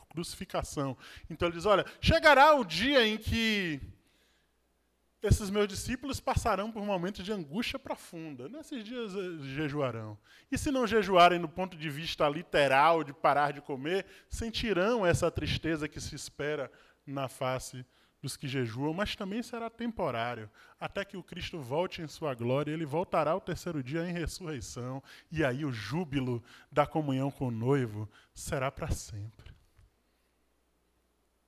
crucificação. Então ele diz, olha, chegará o dia em que esses meus discípulos passarão por um momento de angústia profunda. Nesses dias jejuarão. E se não jejuarem no ponto de vista literal de parar de comer, sentirão essa tristeza que se espera na face dos que jejuam, mas também será temporário, até que o Cristo volte em sua glória. Ele voltará ao terceiro dia em ressurreição, e aí o júbilo da comunhão com o noivo será para sempre.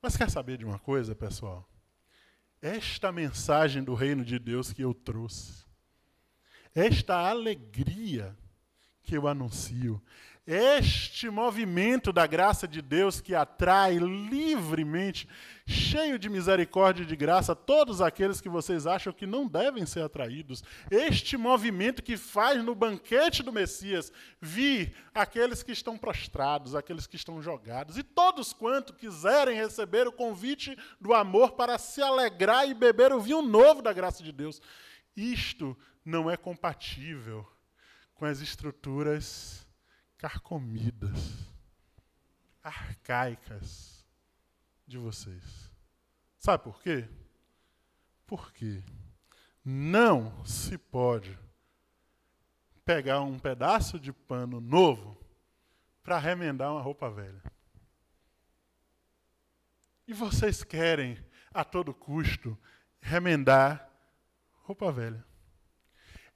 Mas quer saber de uma coisa, pessoal? Esta mensagem do reino de Deus que eu trouxe, esta alegria que eu anuncio, este movimento da graça de Deus que atrai livremente, cheio de misericórdia e de graça, todos aqueles que vocês acham que não devem ser atraídos. Este movimento que faz no banquete do Messias vir aqueles que estão prostrados, aqueles que estão jogados, e todos quanto quiserem receber o convite do amor para se alegrar e beber o vinho novo da graça de Deus. Isto não é compatível com as estruturas carcomidas, arcaicas de vocês. Sabe por quê? Porque não se pode pegar um pedaço de pano novo para remendar uma roupa velha. E vocês querem, a todo custo, remendar roupa velha.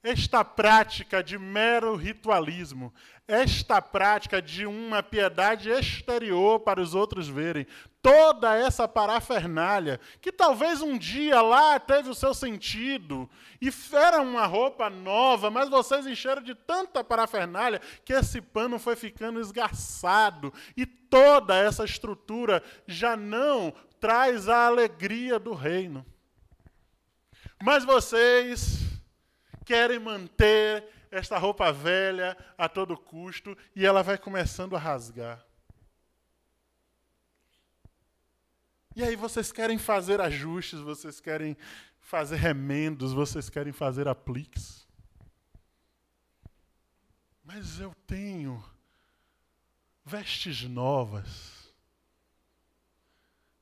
Esta prática de mero ritualismo, esta prática de uma piedade exterior para os outros verem, toda essa parafernália, que talvez um dia lá teve o seu sentido, e era uma roupa nova, mas vocês encheram de tanta parafernália que esse pano foi ficando esgarçado, e toda essa estrutura já não traz a alegria do reino. Mas vocês querem manter esta roupa velha a todo custo, e ela vai começando a rasgar. E aí vocês querem fazer ajustes, vocês querem fazer remendos, vocês querem fazer apliques. Mas eu tenho vestes novas.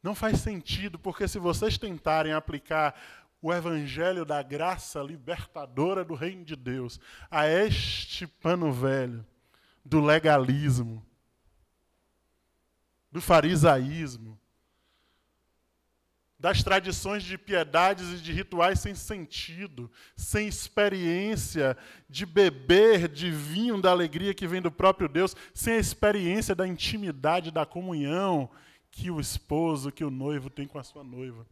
Não faz sentido, porque se vocês tentarem aplicar o evangelho da graça libertadora do reino de Deus a este pano velho do legalismo, do farisaísmo, das tradições de piedades e de rituais sem sentido, sem experiência de beber de vinho da alegria que vem do próprio Deus, sem a experiência da intimidade, da comunhão que o esposo, que o noivo tem com a sua noiva.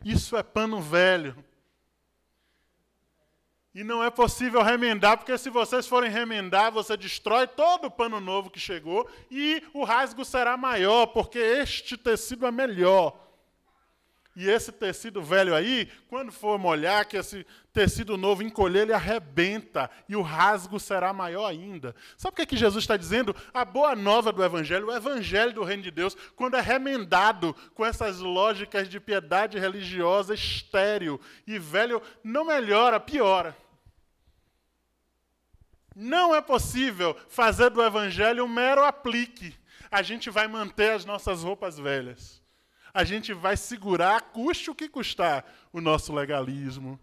Isso é pano velho. E não é possível remendar, porque se vocês forem remendar, você destrói todo o pano novo que chegou e o rasgo será maior, porque este tecido é melhor. E esse tecido velho aí, quando for molhar, que esse tecido novo encolher, ele arrebenta e o rasgo será maior ainda. Sabe o que Jesus está dizendo? A boa nova do Evangelho, o Evangelho do Reino de Deus, quando é remendado com essas lógicas de piedade religiosa estéril e velho, não melhora, piora. Não é possível fazer do Evangelho um mero aplique. A gente vai manter as nossas roupas velhas. A gente vai segurar, custe o que custar, o nosso legalismo,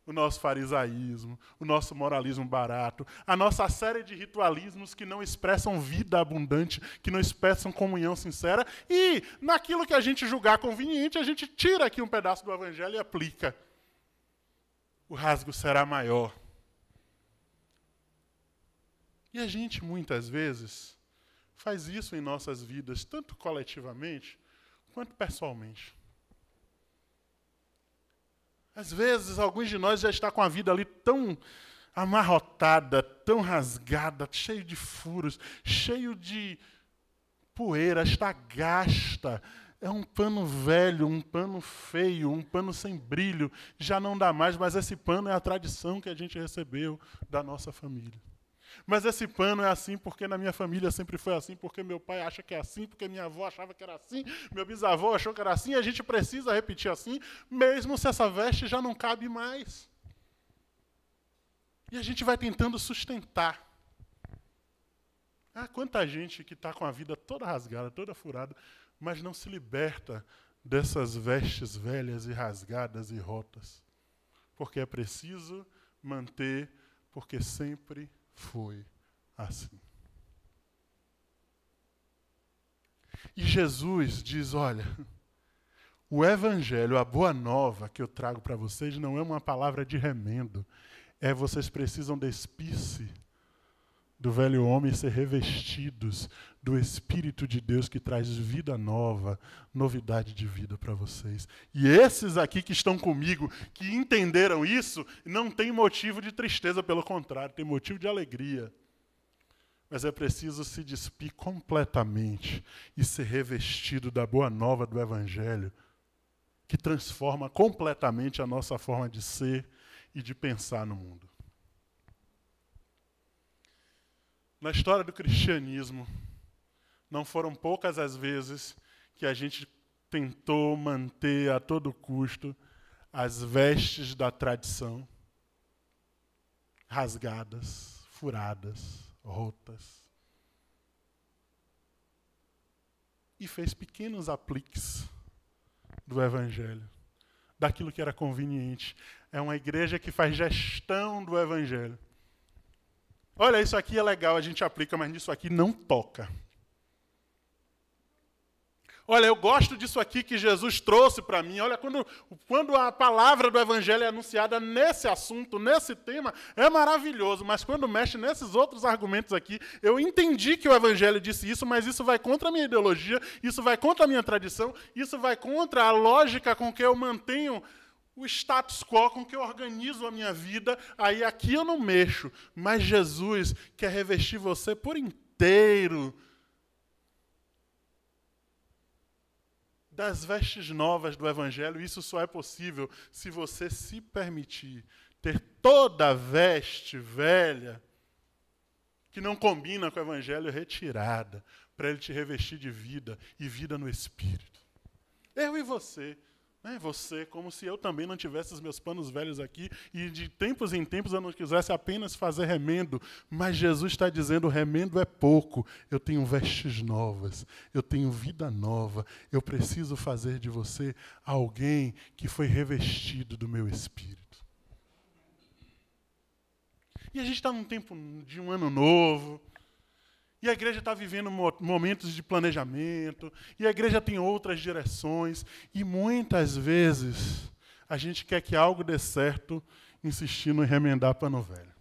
o nosso farisaísmo, o nosso moralismo barato, a nossa série de ritualismos que não expressam vida abundante, que não expressam comunhão sincera, e naquilo que a gente julgar conveniente, a gente tira aqui um pedaço do Evangelho e aplica. O rasgo será maior. E a gente, muitas vezes, faz isso em nossas vidas, tanto coletivamente, quanto pessoalmente. Às vezes, alguns de nós já estão com a vida ali tão amarrotada, tão rasgada, cheio de furos, cheio de poeira, está gasta. É um pano velho, um pano feio, um pano sem brilho. Já não dá mais, mas esse pano é a tradição que a gente recebeu da nossa família. Mas esse pano é assim porque na minha família sempre foi assim, porque meu pai acha que é assim, porque minha avó achava que era assim, meu bisavô achou que era assim, e a gente precisa repetir assim, mesmo se essa veste já não cabe mais. E a gente vai tentando sustentar. Quanta gente que está com a vida toda rasgada, toda furada, mas não se liberta dessas vestes velhas e rasgadas e rotas. Porque é preciso manter, porque sempre foi assim. E Jesus diz, olha, o Evangelho, a boa nova que eu trago para vocês não é uma palavra de remendo, vocês precisam despir-se do velho homem e ser revestidos do Espírito de Deus que traz vida nova, novidade de vida para vocês. E esses aqui que estão comigo, que entenderam isso, não tem motivo de tristeza, pelo contrário, tem motivo de alegria. Mas é preciso se despir completamente e ser revestido da boa nova do Evangelho, que transforma completamente a nossa forma de ser e de pensar no mundo. Na história do cristianismo, não foram poucas as vezes que a gente tentou manter a todo custo as vestes da tradição, rasgadas, furadas, rotas. E fez pequenos apliques do Evangelho, daquilo que era conveniente. É uma igreja que faz gestão do Evangelho. Olha, isso aqui é legal, a gente aplica, mas nisso aqui não toca. Olha, eu gosto disso aqui que Jesus trouxe para mim. Olha, quando a palavra do Evangelho é anunciada nesse assunto, nesse tema, é maravilhoso. Mas quando mexe nesses outros argumentos aqui, eu entendi que o Evangelho disse isso, mas isso vai contra a minha ideologia, isso vai contra a minha tradição, isso vai contra a lógica com que eu mantenho o status quo, com que eu organizo a minha vida. Aí aqui eu não mexo. Mas Jesus quer revestir você por inteiro das vestes novas do Evangelho. Isso só é possível se você se permitir ter toda a veste velha que não combina com o evangelho, retirada, para ele te revestir de vida e vida no Espírito. Eu e você. Você, como se eu também não tivesse os meus panos velhos aqui e de tempos em tempos eu não quisesse apenas fazer remendo, mas Jesus está dizendo, remendo é pouco, eu tenho vestes novas, eu tenho vida nova, eu preciso fazer de você alguém que foi revestido do meu Espírito. E a gente está num tempo de um ano novo, e a igreja está vivendo momentos de planejamento, e a igreja tem outras direções, e muitas vezes a gente quer que algo dê certo insistindo em remendar pano velho.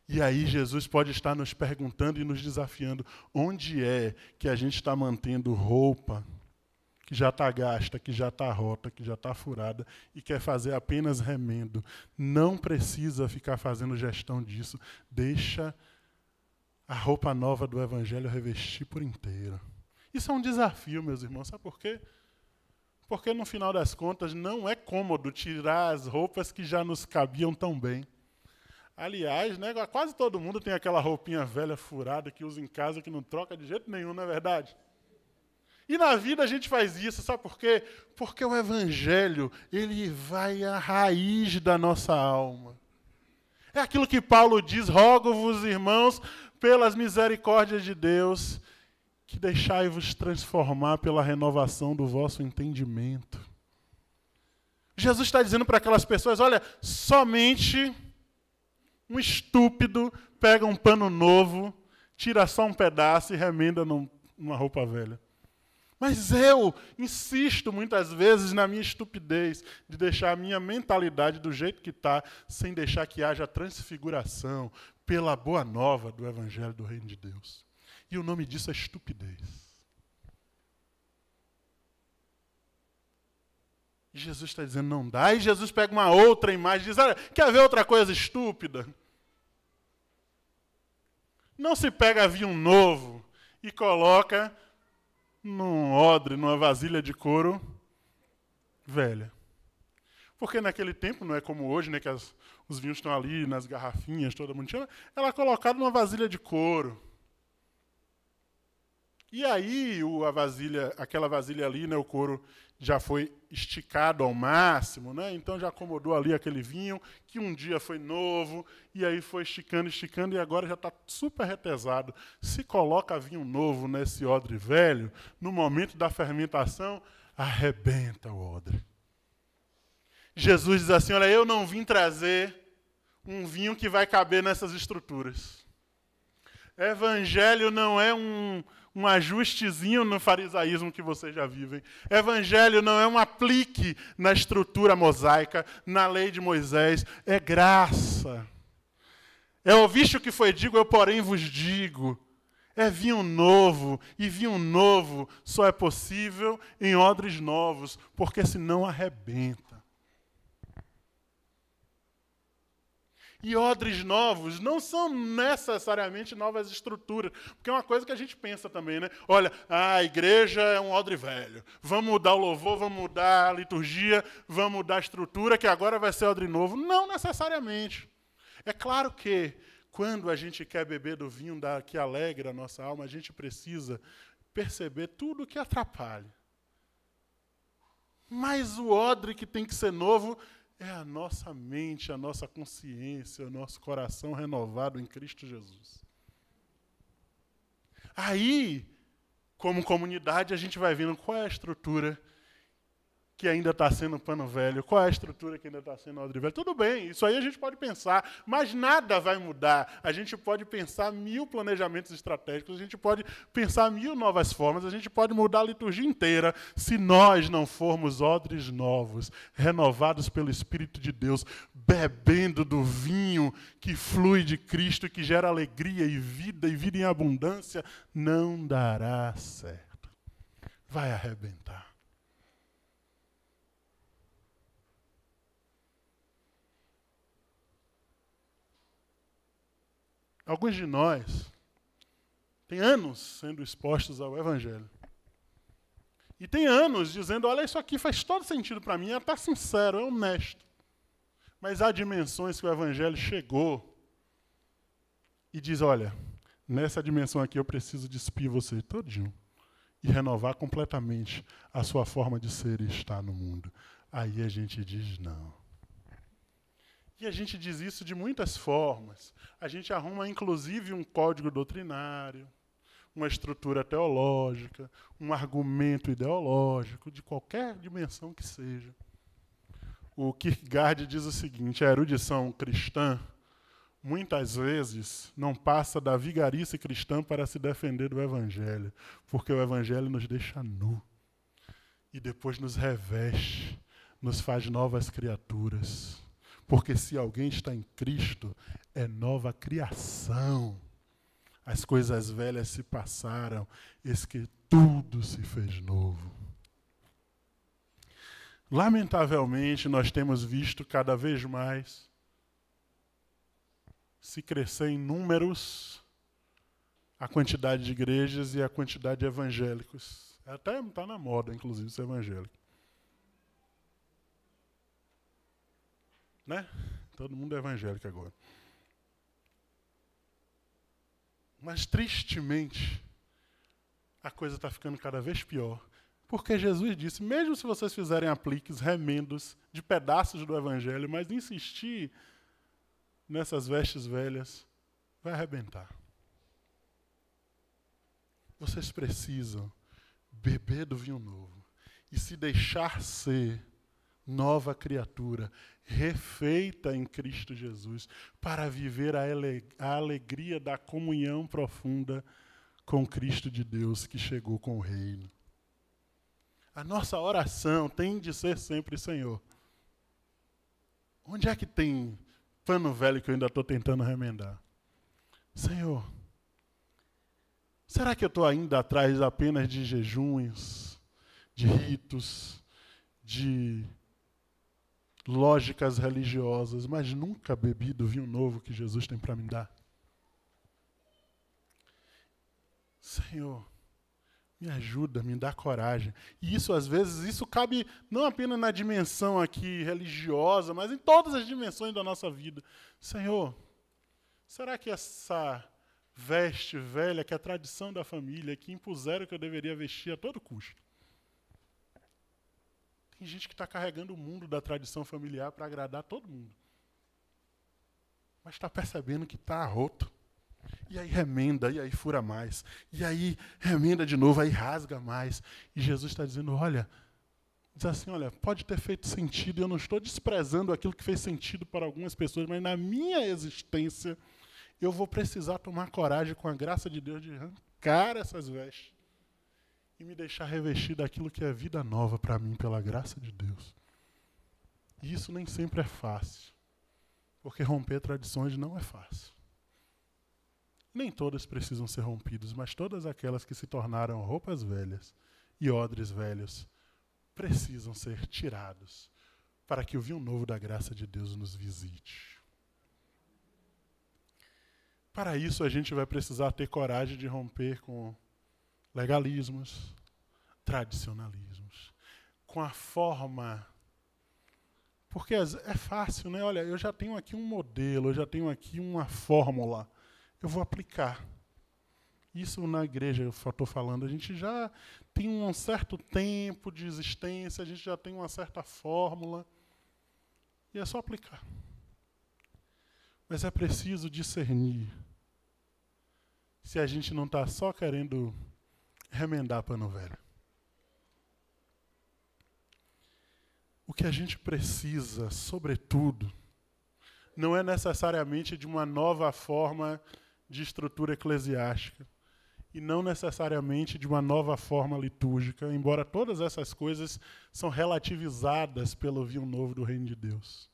E aí Jesus pode estar nos perguntando e nos desafiando onde é que a gente está mantendo roupa que já está gasta, que já está rota, que já está furada, e quer fazer apenas remendo. Não precisa ficar fazendo gestão disso, deixa a roupa nova do Evangelho revestir por inteiro. Isso é um desafio, meus irmãos. Sabe por quê? Porque, no final das contas, não é cômodo tirar as roupas que já nos cabiam tão bem. Aliás, quase todo mundo tem aquela roupinha velha, furada, que usa em casa, que não troca de jeito nenhum, não é verdade? E na vida a gente faz isso, sabe por quê? Porque o Evangelho, ele vai à raiz da nossa alma. É aquilo que Paulo diz, rogo-vos, irmãos, pelas misericórdias de Deus, que deixai-vos transformar pela renovação do vosso entendimento. Jesus está dizendo para aquelas pessoas, olha, somente um estúpido pega um pano novo, tira só um pedaço e remenda numa roupa velha. Mas eu insisto muitas vezes na minha estupidez de deixar a minha mentalidade do jeito que está, sem deixar que haja transfiguração pela boa nova do Evangelho do Reino de Deus. E o nome disso é estupidez. E Jesus está dizendo, não dá. E Jesus pega uma outra imagem e diz, olha, quer ver outra coisa estúpida? Não se pega vinho novo e coloca num odre, numa vasilha de couro velha. Porque naquele tempo, não é como hoje, né, que os vinhos estão ali nas garrafinhas, toda bonitinha, ela é colocada numa vasilha de couro. E aí, aquela vasilha ali, né, o couro já foi esticado ao máximo, né, então já acomodou ali aquele vinho, que um dia foi novo, e aí foi esticando, e agora já está super retesado. Se coloca vinho novo nesse odre velho, no momento da fermentação, arrebenta o odre. Jesus diz assim, olha, eu não vim trazer um vinho que vai caber nessas estruturas. Evangelho não é um ajustezinho no farisaísmo que vocês já vivem. Evangelho não é um aplique na estrutura mosaica, na lei de Moisés. É graça. É ouviste o que foi digo, eu porém vos digo. É vinho novo, e vinho novo só é possível em odres novos, porque senão arrebenta. E odres novos não são necessariamente novas estruturas, porque é uma coisa que a gente pensa também, né? Olha, a igreja é um odre velho. Vamos mudar o louvor, vamos mudar a liturgia, vamos mudar a estrutura, que agora vai ser odre novo. Não necessariamente. É claro que, quando a gente quer beber do vinho que alegra a nossa alma, a gente precisa perceber tudo o que atrapalha. Mas o odre que tem que ser novo é a nossa mente, a nossa consciência, o nosso coração renovado em Cristo Jesus. Aí, como comunidade, a gente vai vendo qual é a estrutura que ainda está sendo pano velho, qual é a estrutura que ainda está sendo odre velho. Tudo bem, isso aí a gente pode pensar, mas nada vai mudar. A gente pode pensar 1000 planejamentos estratégicos, a gente pode pensar 1000 novas formas, a gente pode mudar a liturgia inteira, se nós não formos odres novos, renovados pelo Espírito de Deus, bebendo do vinho que flui de Cristo, que gera alegria e vida em abundância, não dará certo. Vai arrebentar. Alguns de nós têm anos sendo expostos ao Evangelho. E tem anos dizendo, olha, isso aqui faz todo sentido para mim, é até sincero, é honesto. Mas há dimensões que o Evangelho chegou e diz, olha, nessa dimensão aqui eu preciso despir você todinho e renovar completamente a sua forma de ser e estar no mundo. Aí a gente diz não. E a gente diz isso de muitas formas. A gente arruma, inclusive, um código doutrinário, uma estrutura teológica, um argumento ideológico, de qualquer dimensão que seja. O Kierkegaard diz o seguinte: a erudição cristã, muitas vezes, não passa da vigarice cristã para se defender do Evangelho, porque o Evangelho nos deixa nu e depois nos reveste, nos faz novas criaturas. Porque se alguém está em Cristo, é nova criação. As coisas velhas se passaram, eis que tudo se fez novo. Lamentavelmente, nós temos visto cada vez mais se crescer em números a quantidade de igrejas e a quantidade de evangélicos. Até está na moda, inclusive, ser evangélico. Né? Todo mundo é evangélico agora. Mas, tristemente, a coisa está ficando cada vez pior. Porque Jesus disse, mesmo se vocês fizerem apliques, remendos de pedaços do Evangelho, mas insistir nessas vestes velhas, vai arrebentar. Vocês precisam beber do vinho novo e se deixar ser nova criatura, refeita em Cristo Jesus, para viver a alegria da comunhão profunda com Cristo de Deus que chegou com o reino. A nossa oração tem de ser sempre: Senhor, onde é que tem pano velho que eu ainda estou tentando remendar? Senhor, será que eu estou ainda atrás apenas de jejuns, de ritos, de lógicas religiosas, mas nunca bebi do vinho novo que Jesus tem para me dar? Senhor, me ajuda, me dá coragem. E isso, às vezes, isso cabe não apenas na dimensão aqui religiosa, mas em todas as dimensões da nossa vida. Senhor, será que essa veste velha, que é a tradição da família, que impuseram que eu deveria vestir a todo custo? Tem gente que está carregando o mundo da tradição familiar para agradar todo mundo. Mas está percebendo que está roto. E aí remenda, e aí fura mais. E aí remenda de novo, aí rasga mais. E Jesus está dizendo, olha, diz assim, olha, pode ter feito sentido, eu não estou desprezando aquilo que fez sentido para algumas pessoas, mas na minha existência, eu vou precisar tomar coragem com a graça de Deus de arrancar essas vestes e me deixar revestir daquilo que é vida nova para mim, pela graça de Deus. E isso nem sempre é fácil, porque romper tradições não é fácil. Nem todas precisam ser rompidas, mas todas aquelas que se tornaram roupas velhas e odres velhos precisam ser tirados para que o vinho novo da graça de Deus nos visite. Para isso, a gente vai precisar ter coragem de romper com legalismos, tradicionalismos, com a forma. Porque é fácil, né? Olha, eu já tenho aqui um modelo, eu já tenho aqui uma fórmula, eu vou aplicar. Isso na igreja, eu estou falando, a gente já tem um certo tempo de existência, a gente já tem uma certa fórmula, e é só aplicar. Mas é preciso discernir se a gente não está só querendo remendar pano velho. O que a gente precisa, sobretudo, não é necessariamente de uma nova forma de estrutura eclesiástica e não necessariamente de uma nova forma litúrgica, embora todas essas coisas são relativizadas pelo vinho novo do reino de Deus.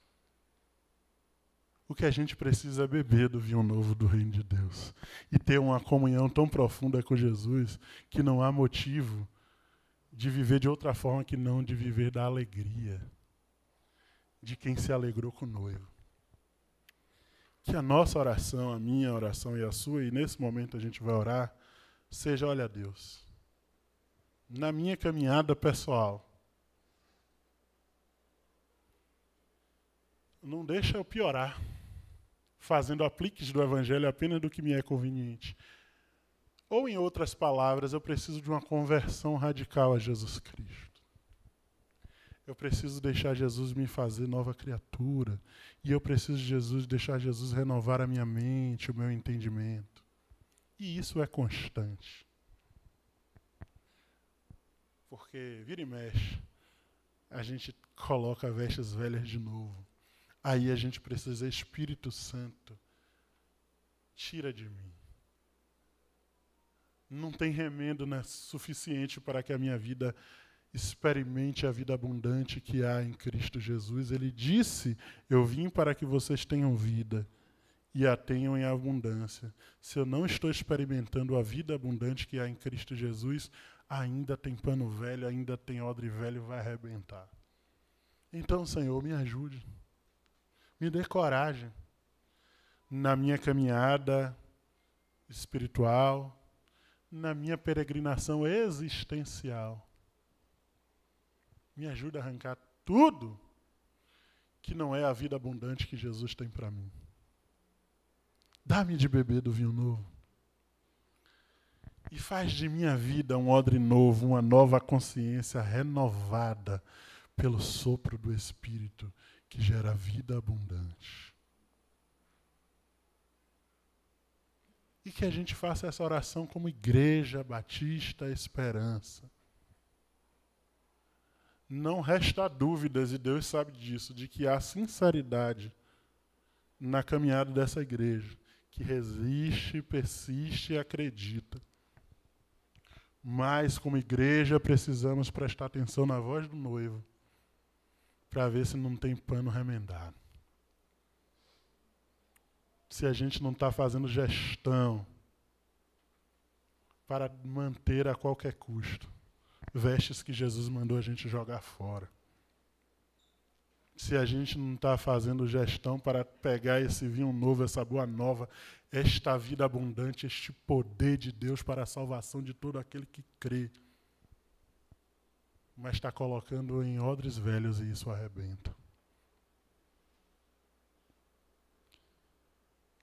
O que a gente precisa é beber do vinho novo do reino de Deus e ter uma comunhão tão profunda com Jesus que não há motivo de viver de outra forma que não de viver da alegria de quem se alegrou com o noivo. Que a nossa oração, a minha oração e a sua, e nesse momento a gente vai orar, seja, olha, Deus, na minha caminhada pessoal, não deixa eu piorar, fazendo apliques do Evangelho apenas do que me é conveniente. Ou, em outras palavras, eu preciso de uma conversão radical a Jesus Cristo. Eu preciso deixar Jesus me fazer nova criatura. E eu preciso de deixar Jesus renovar a minha mente, o meu entendimento. E isso é constante. Porque, vira e mexe, a gente coloca vestes velhas de novo. Aí a gente precisa dizer, Espírito Santo, tira de mim. Não tem remendo suficiente para que a minha vida experimente a vida abundante que há em Cristo Jesus. Ele disse, eu vim para que vocês tenham vida e a tenham em abundância. Se eu não estou experimentando a vida abundante que há em Cristo Jesus, ainda tem pano velho, ainda tem odre velho, vai arrebentar. Então, Senhor, me ajude. Me dê coragem na minha caminhada espiritual, na minha peregrinação existencial. Me ajude a arrancar tudo que não é a vida abundante que Jesus tem para mim. Dá-me de beber do vinho novo. E faz de minha vida um odre novo, uma nova consciência renovada pelo sopro do Espírito que gera vida abundante. E que a gente faça essa oração como Igreja Batista Esperança. Não resta dúvidas, e Deus sabe disso, de que há sinceridade na caminhada dessa igreja, que resiste, persiste e acredita. Mas, como igreja, precisamos prestar atenção na voz do noivo, para ver se não tem pano remendado. Se a gente não está fazendo gestão para manter a qualquer custo vestes que Jesus mandou a gente jogar fora. Se a gente não está fazendo gestão para pegar esse vinho novo, essa boa nova, esta vida abundante, este poder de Deus para a salvação de todo aquele que crê, mas está colocando em odres velhos e isso arrebenta.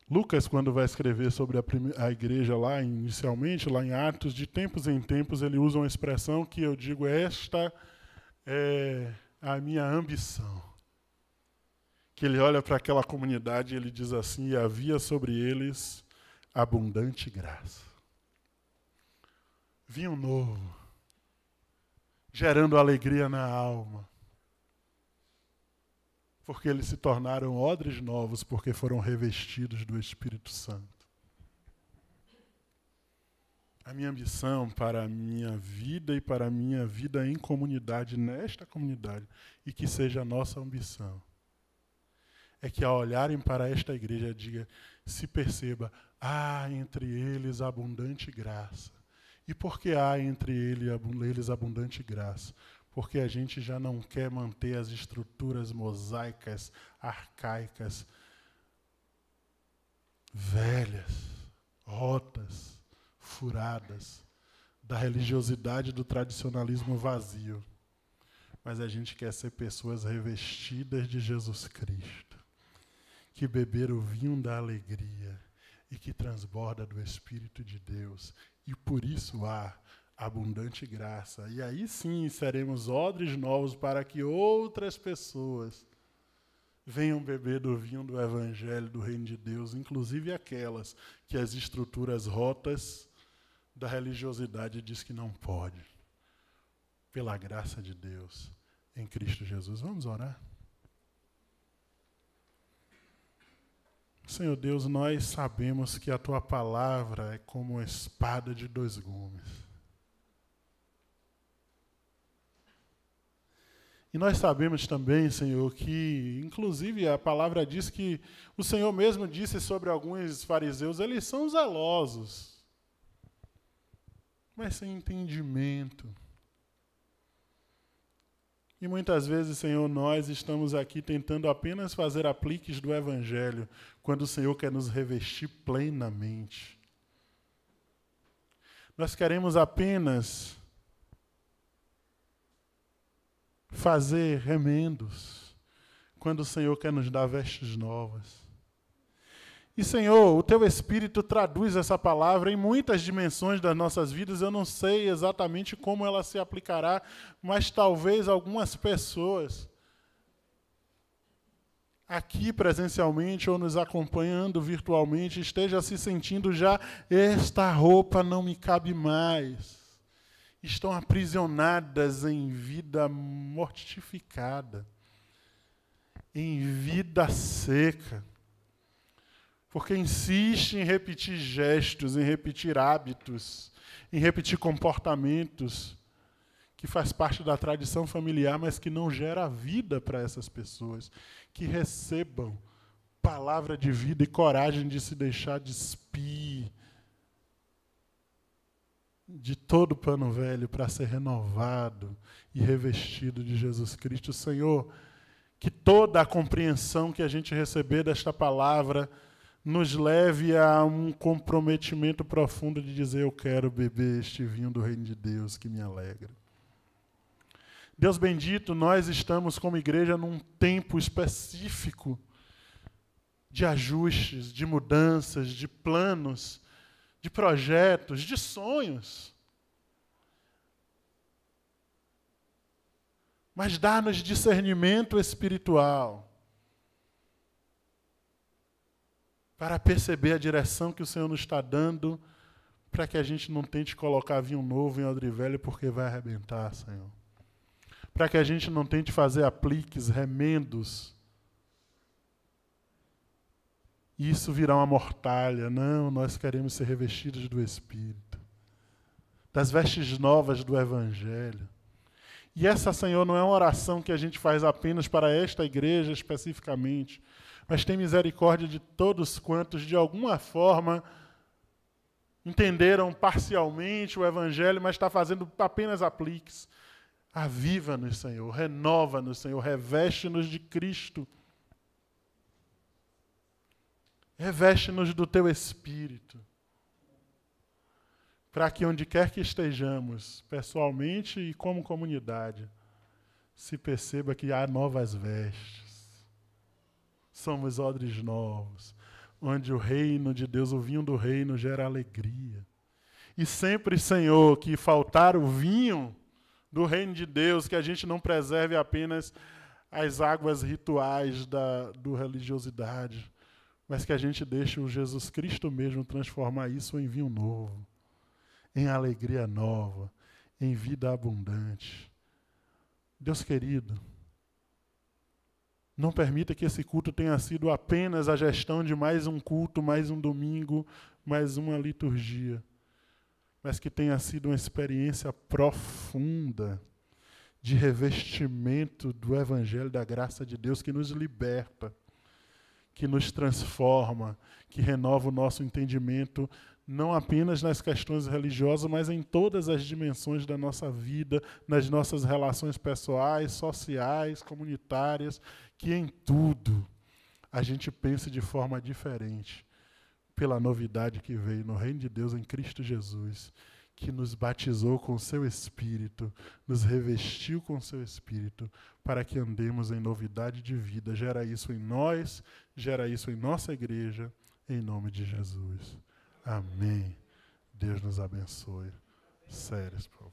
Lucas, quando vai escrever sobre a igreja lá, inicialmente, lá em Atos, de tempos em tempos, ele usa uma expressão que eu digo, esta é a minha ambição. Que ele olha para aquela comunidade e ele diz assim, e havia sobre eles abundante graça. Vinho novo, gerando alegria na alma. Porque eles se tornaram odres novos, porque foram revestidos do Espírito Santo. A minha ambição para a minha vida e para a minha vida em comunidade, nesta comunidade, e que seja a nossa ambição, é que ao olharem para esta igreja, se perceba, há entre eles abundante graça. E por que há entre eles abundante graça? Porque a gente já não quer manter as estruturas mosaicas, arcaicas, velhas, rotas, furadas, da religiosidade do tradicionalismo vazio. Mas a gente quer ser pessoas revestidas de Jesus Cristo, que beberam o vinho da alegria e que transborda do Espírito de Deus. E por isso há abundante graça. E aí sim seremos odres novos para que outras pessoas venham beber do vinho do Evangelho, do Reino de Deus, inclusive aquelas que as estruturas rotas da religiosidade diz que não pode. Pela graça de Deus, em Cristo Jesus. Vamos orar? Senhor Deus, nós sabemos que a Tua palavra é como uma espada de dois gumes. E nós sabemos também, Senhor, que, inclusive, a palavra diz que o Senhor mesmo disse sobre alguns fariseus, eles são zelosos, mas sem entendimento. E muitas vezes, Senhor, nós estamos aqui tentando apenas fazer apliques do Evangelho, quando o Senhor quer nos revestir plenamente. Nós queremos apenas fazer remendos, quando o Senhor quer nos dar vestes novas. E, Senhor, o Teu Espírito traduz essa palavra em muitas dimensões das nossas vidas. Eu não sei exatamente como ela se aplicará, mas talvez algumas pessoas aqui presencialmente ou nos acompanhando virtualmente esteja se sentindo já, esta roupa não me cabe mais. Estão aprisionadas em vida mortificada, em vida seca, porque insiste em repetir gestos, em repetir hábitos, em repetir comportamentos que faz parte da tradição familiar, mas que não gera vida para essas pessoas, que recebam palavra de vida e coragem de se deixar despir de todo o pano velho para ser renovado e revestido de Jesus Cristo. Senhor, que toda a compreensão que a gente receber desta palavra nos leve a um comprometimento profundo de dizer: eu quero beber este vinho do reino de Deus que me alegra. Deus bendito, nós estamos como igreja num tempo específico de ajustes, de mudanças, de planos, de projetos, de sonhos. Mas dá-nos discernimento espiritual para perceber a direção que o Senhor nos está dando, para que a gente não tente colocar vinho novo em odre velho, porque vai arrebentar, Senhor. Para que a gente não tente fazer apliques, remendos. Isso virá uma mortalha. Não, nós queremos ser revestidos do Espírito, das vestes novas do Evangelho. E essa, Senhor, não é uma oração que a gente faz apenas para esta igreja especificamente, mas tem misericórdia de todos quantos, de alguma forma, entenderam parcialmente o Evangelho, mas está fazendo apenas apliques. Aviva-nos, Senhor, renova-nos, Senhor, reveste-nos de Cristo. Reveste-nos do Teu Espírito, para que onde quer que estejamos, pessoalmente e como comunidade, se perceba que há novas vestes. Somos odres novos, onde o reino de Deus, o vinho do reino, gera alegria. E sempre, Senhor, que faltar o vinho do reino de Deus, que a gente não preserve apenas as águas rituais do religiosidade, mas que a gente deixe o Jesus Cristo mesmo transformar isso em vinho novo, em alegria nova, em vida abundante. Deus querido, não permita que esse culto tenha sido apenas a gestão de mais um culto, mais um domingo, mais uma liturgia, mas que tenha sido uma experiência profunda de revestimento do Evangelho da graça de Deus, que nos liberta, que nos transforma, que renova o nosso entendimento, não apenas nas questões religiosas, mas em todas as dimensões da nossa vida, nas nossas relações pessoais, sociais, comunitárias, que em tudo a gente pense de forma diferente, pela novidade que veio no reino de Deus em Cristo Jesus, que nos batizou com o seu Espírito, nos revestiu com o seu Espírito, para que andemos em novidade de vida. Gera isso em nós, gera isso em nossa igreja, em nome de Jesus. Amém. Deus nos abençoe. Sérios, por favor.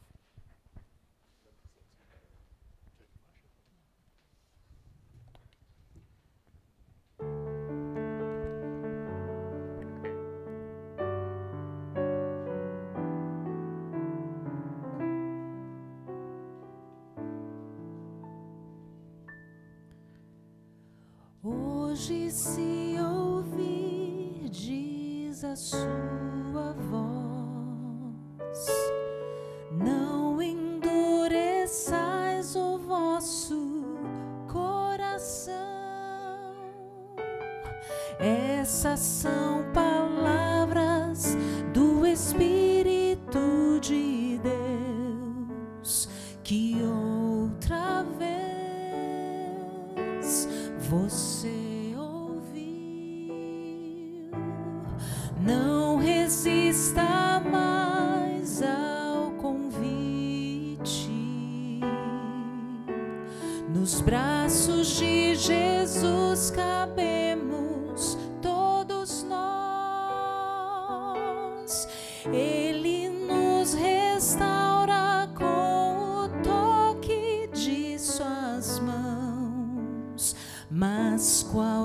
Hoje, se ouvir, diz a sua voz, não endureçais o vosso coração. Essas são palavras do Espírito de Deus, que outra vez você ouviu. Não resista mais ao convite. Nos braços de Jesus cabemos todos nós.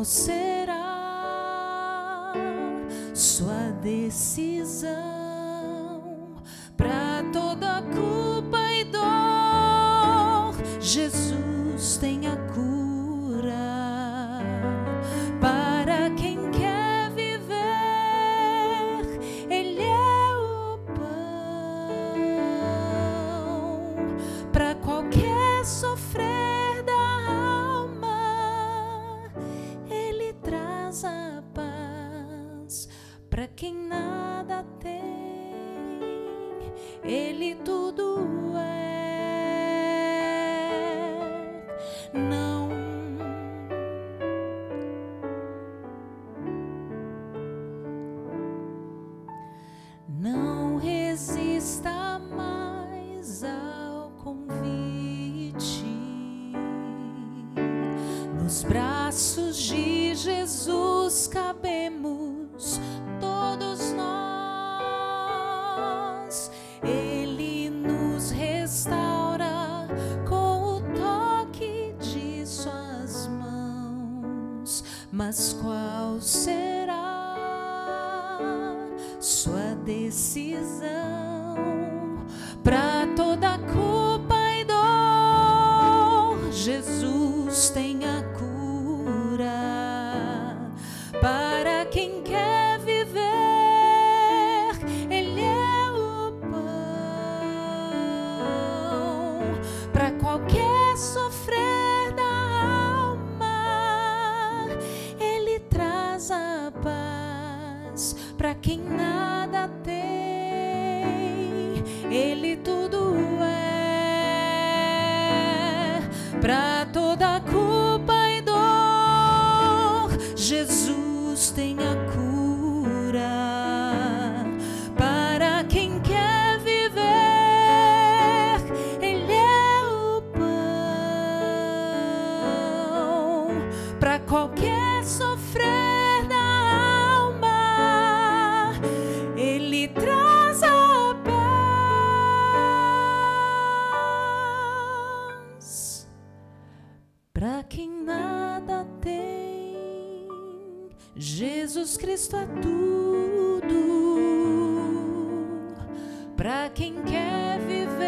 qual será sua decisão para toda culpa e dor. Jesus tem a cura para quem quer viver. Ele é o pão para qualquer sofrer da alma. Ele traz a paz para quem nada tem. Ele tudo é. Não resista mais ao convite. Nos braços de Jesus cabemos todos nós. Ele nos restaura com o toque de suas mãos. Mas qual será sua decisão para toda culpa e dor? Jesus tem a cura para quem quer viver. Ele é o pão para qualquer sofrer da alma. Ele traz a paz para quem nada tem. Ele tudo é. Para toda culpa e dor, Jesus tem a cura para quem quer viver. Ele é o pão para qualquer sofrer da alma. Ele traz a paz para quem nada tem. Jesus Cristo é tudo para quem quer viver.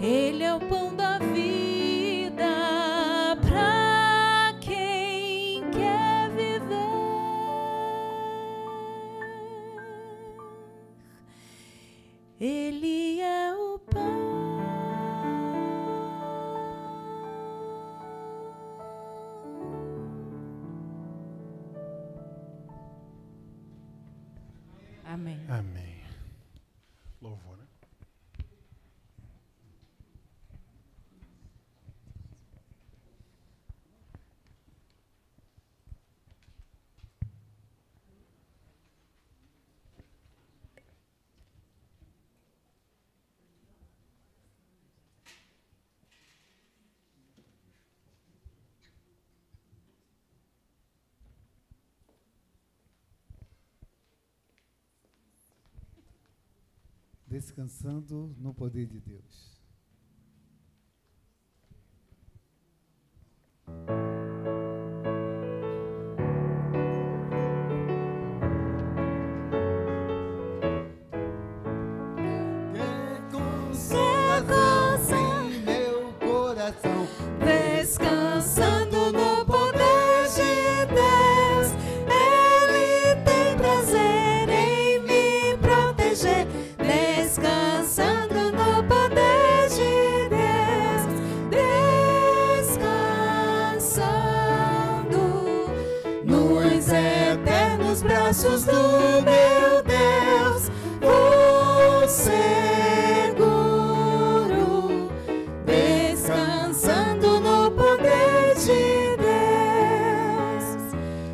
Ele é o pão da vida para quem quer viver. Ele é o pão. Amém. Amém. Louvor, né? Descansando no poder de Deus. Em meu coração, descansando no poder de Deus. Ele tem prazer em me proteger. Descansando no poder de Deus, descansando nos eternos braços do meu Deus, vou seguro, descansando no poder de Deus.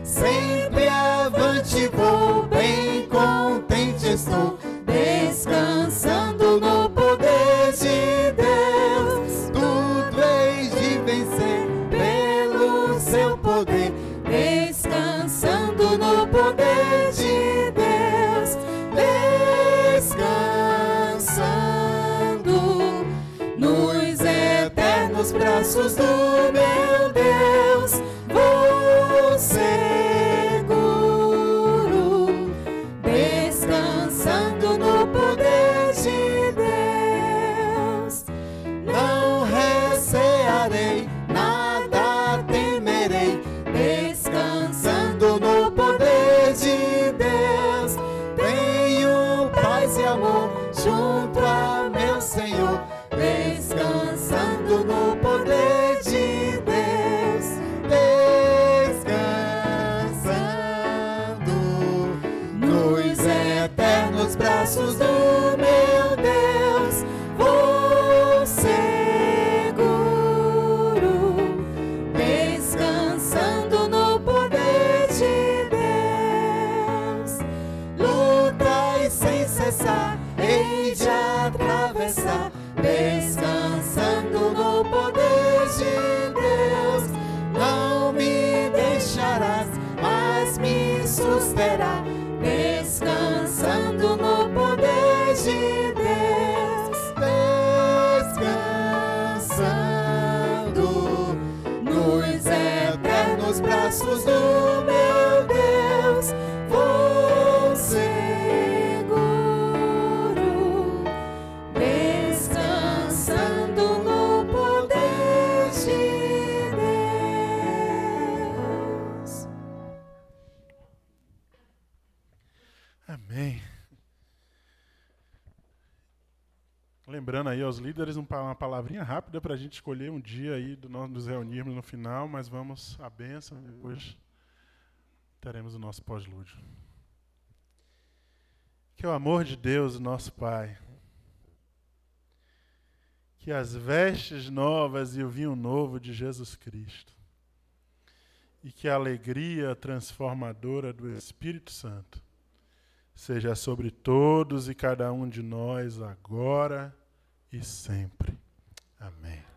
Sempre avante vou, bem contente estou, descansando no poder de Deus. Tudo hei de vencer pelo seu poder, descansando no poder de Deus. Descansando nos eternos braços do meu Deus, esse amor junto a meu Senhor, descansando no poder de Deus, descansando nos eternos braços do meu Deus, vou seguro, descansando no poder de Deus. Luta sem cessar, hei de atravessar, descansando no poder de Deus. Não me deixarás, mas me susterá, descansando no poder de Deus, descansando nos eternos braços do meu Deus, vou seguro, descansando no poder de Deus. Amém. Lembrando aí aos líderes uma palavrinha rápida para a gente escolher um dia aí do nós nos reunirmos no final, mas vamos à bênção, depois teremos o nosso pós-lúdio. Que o amor de Deus, nosso Pai, que as vestes novas e o vinho novo de Jesus Cristo, e que a alegria transformadora do Espírito Santo seja sobre todos e cada um de nós, agora e sempre. Amém.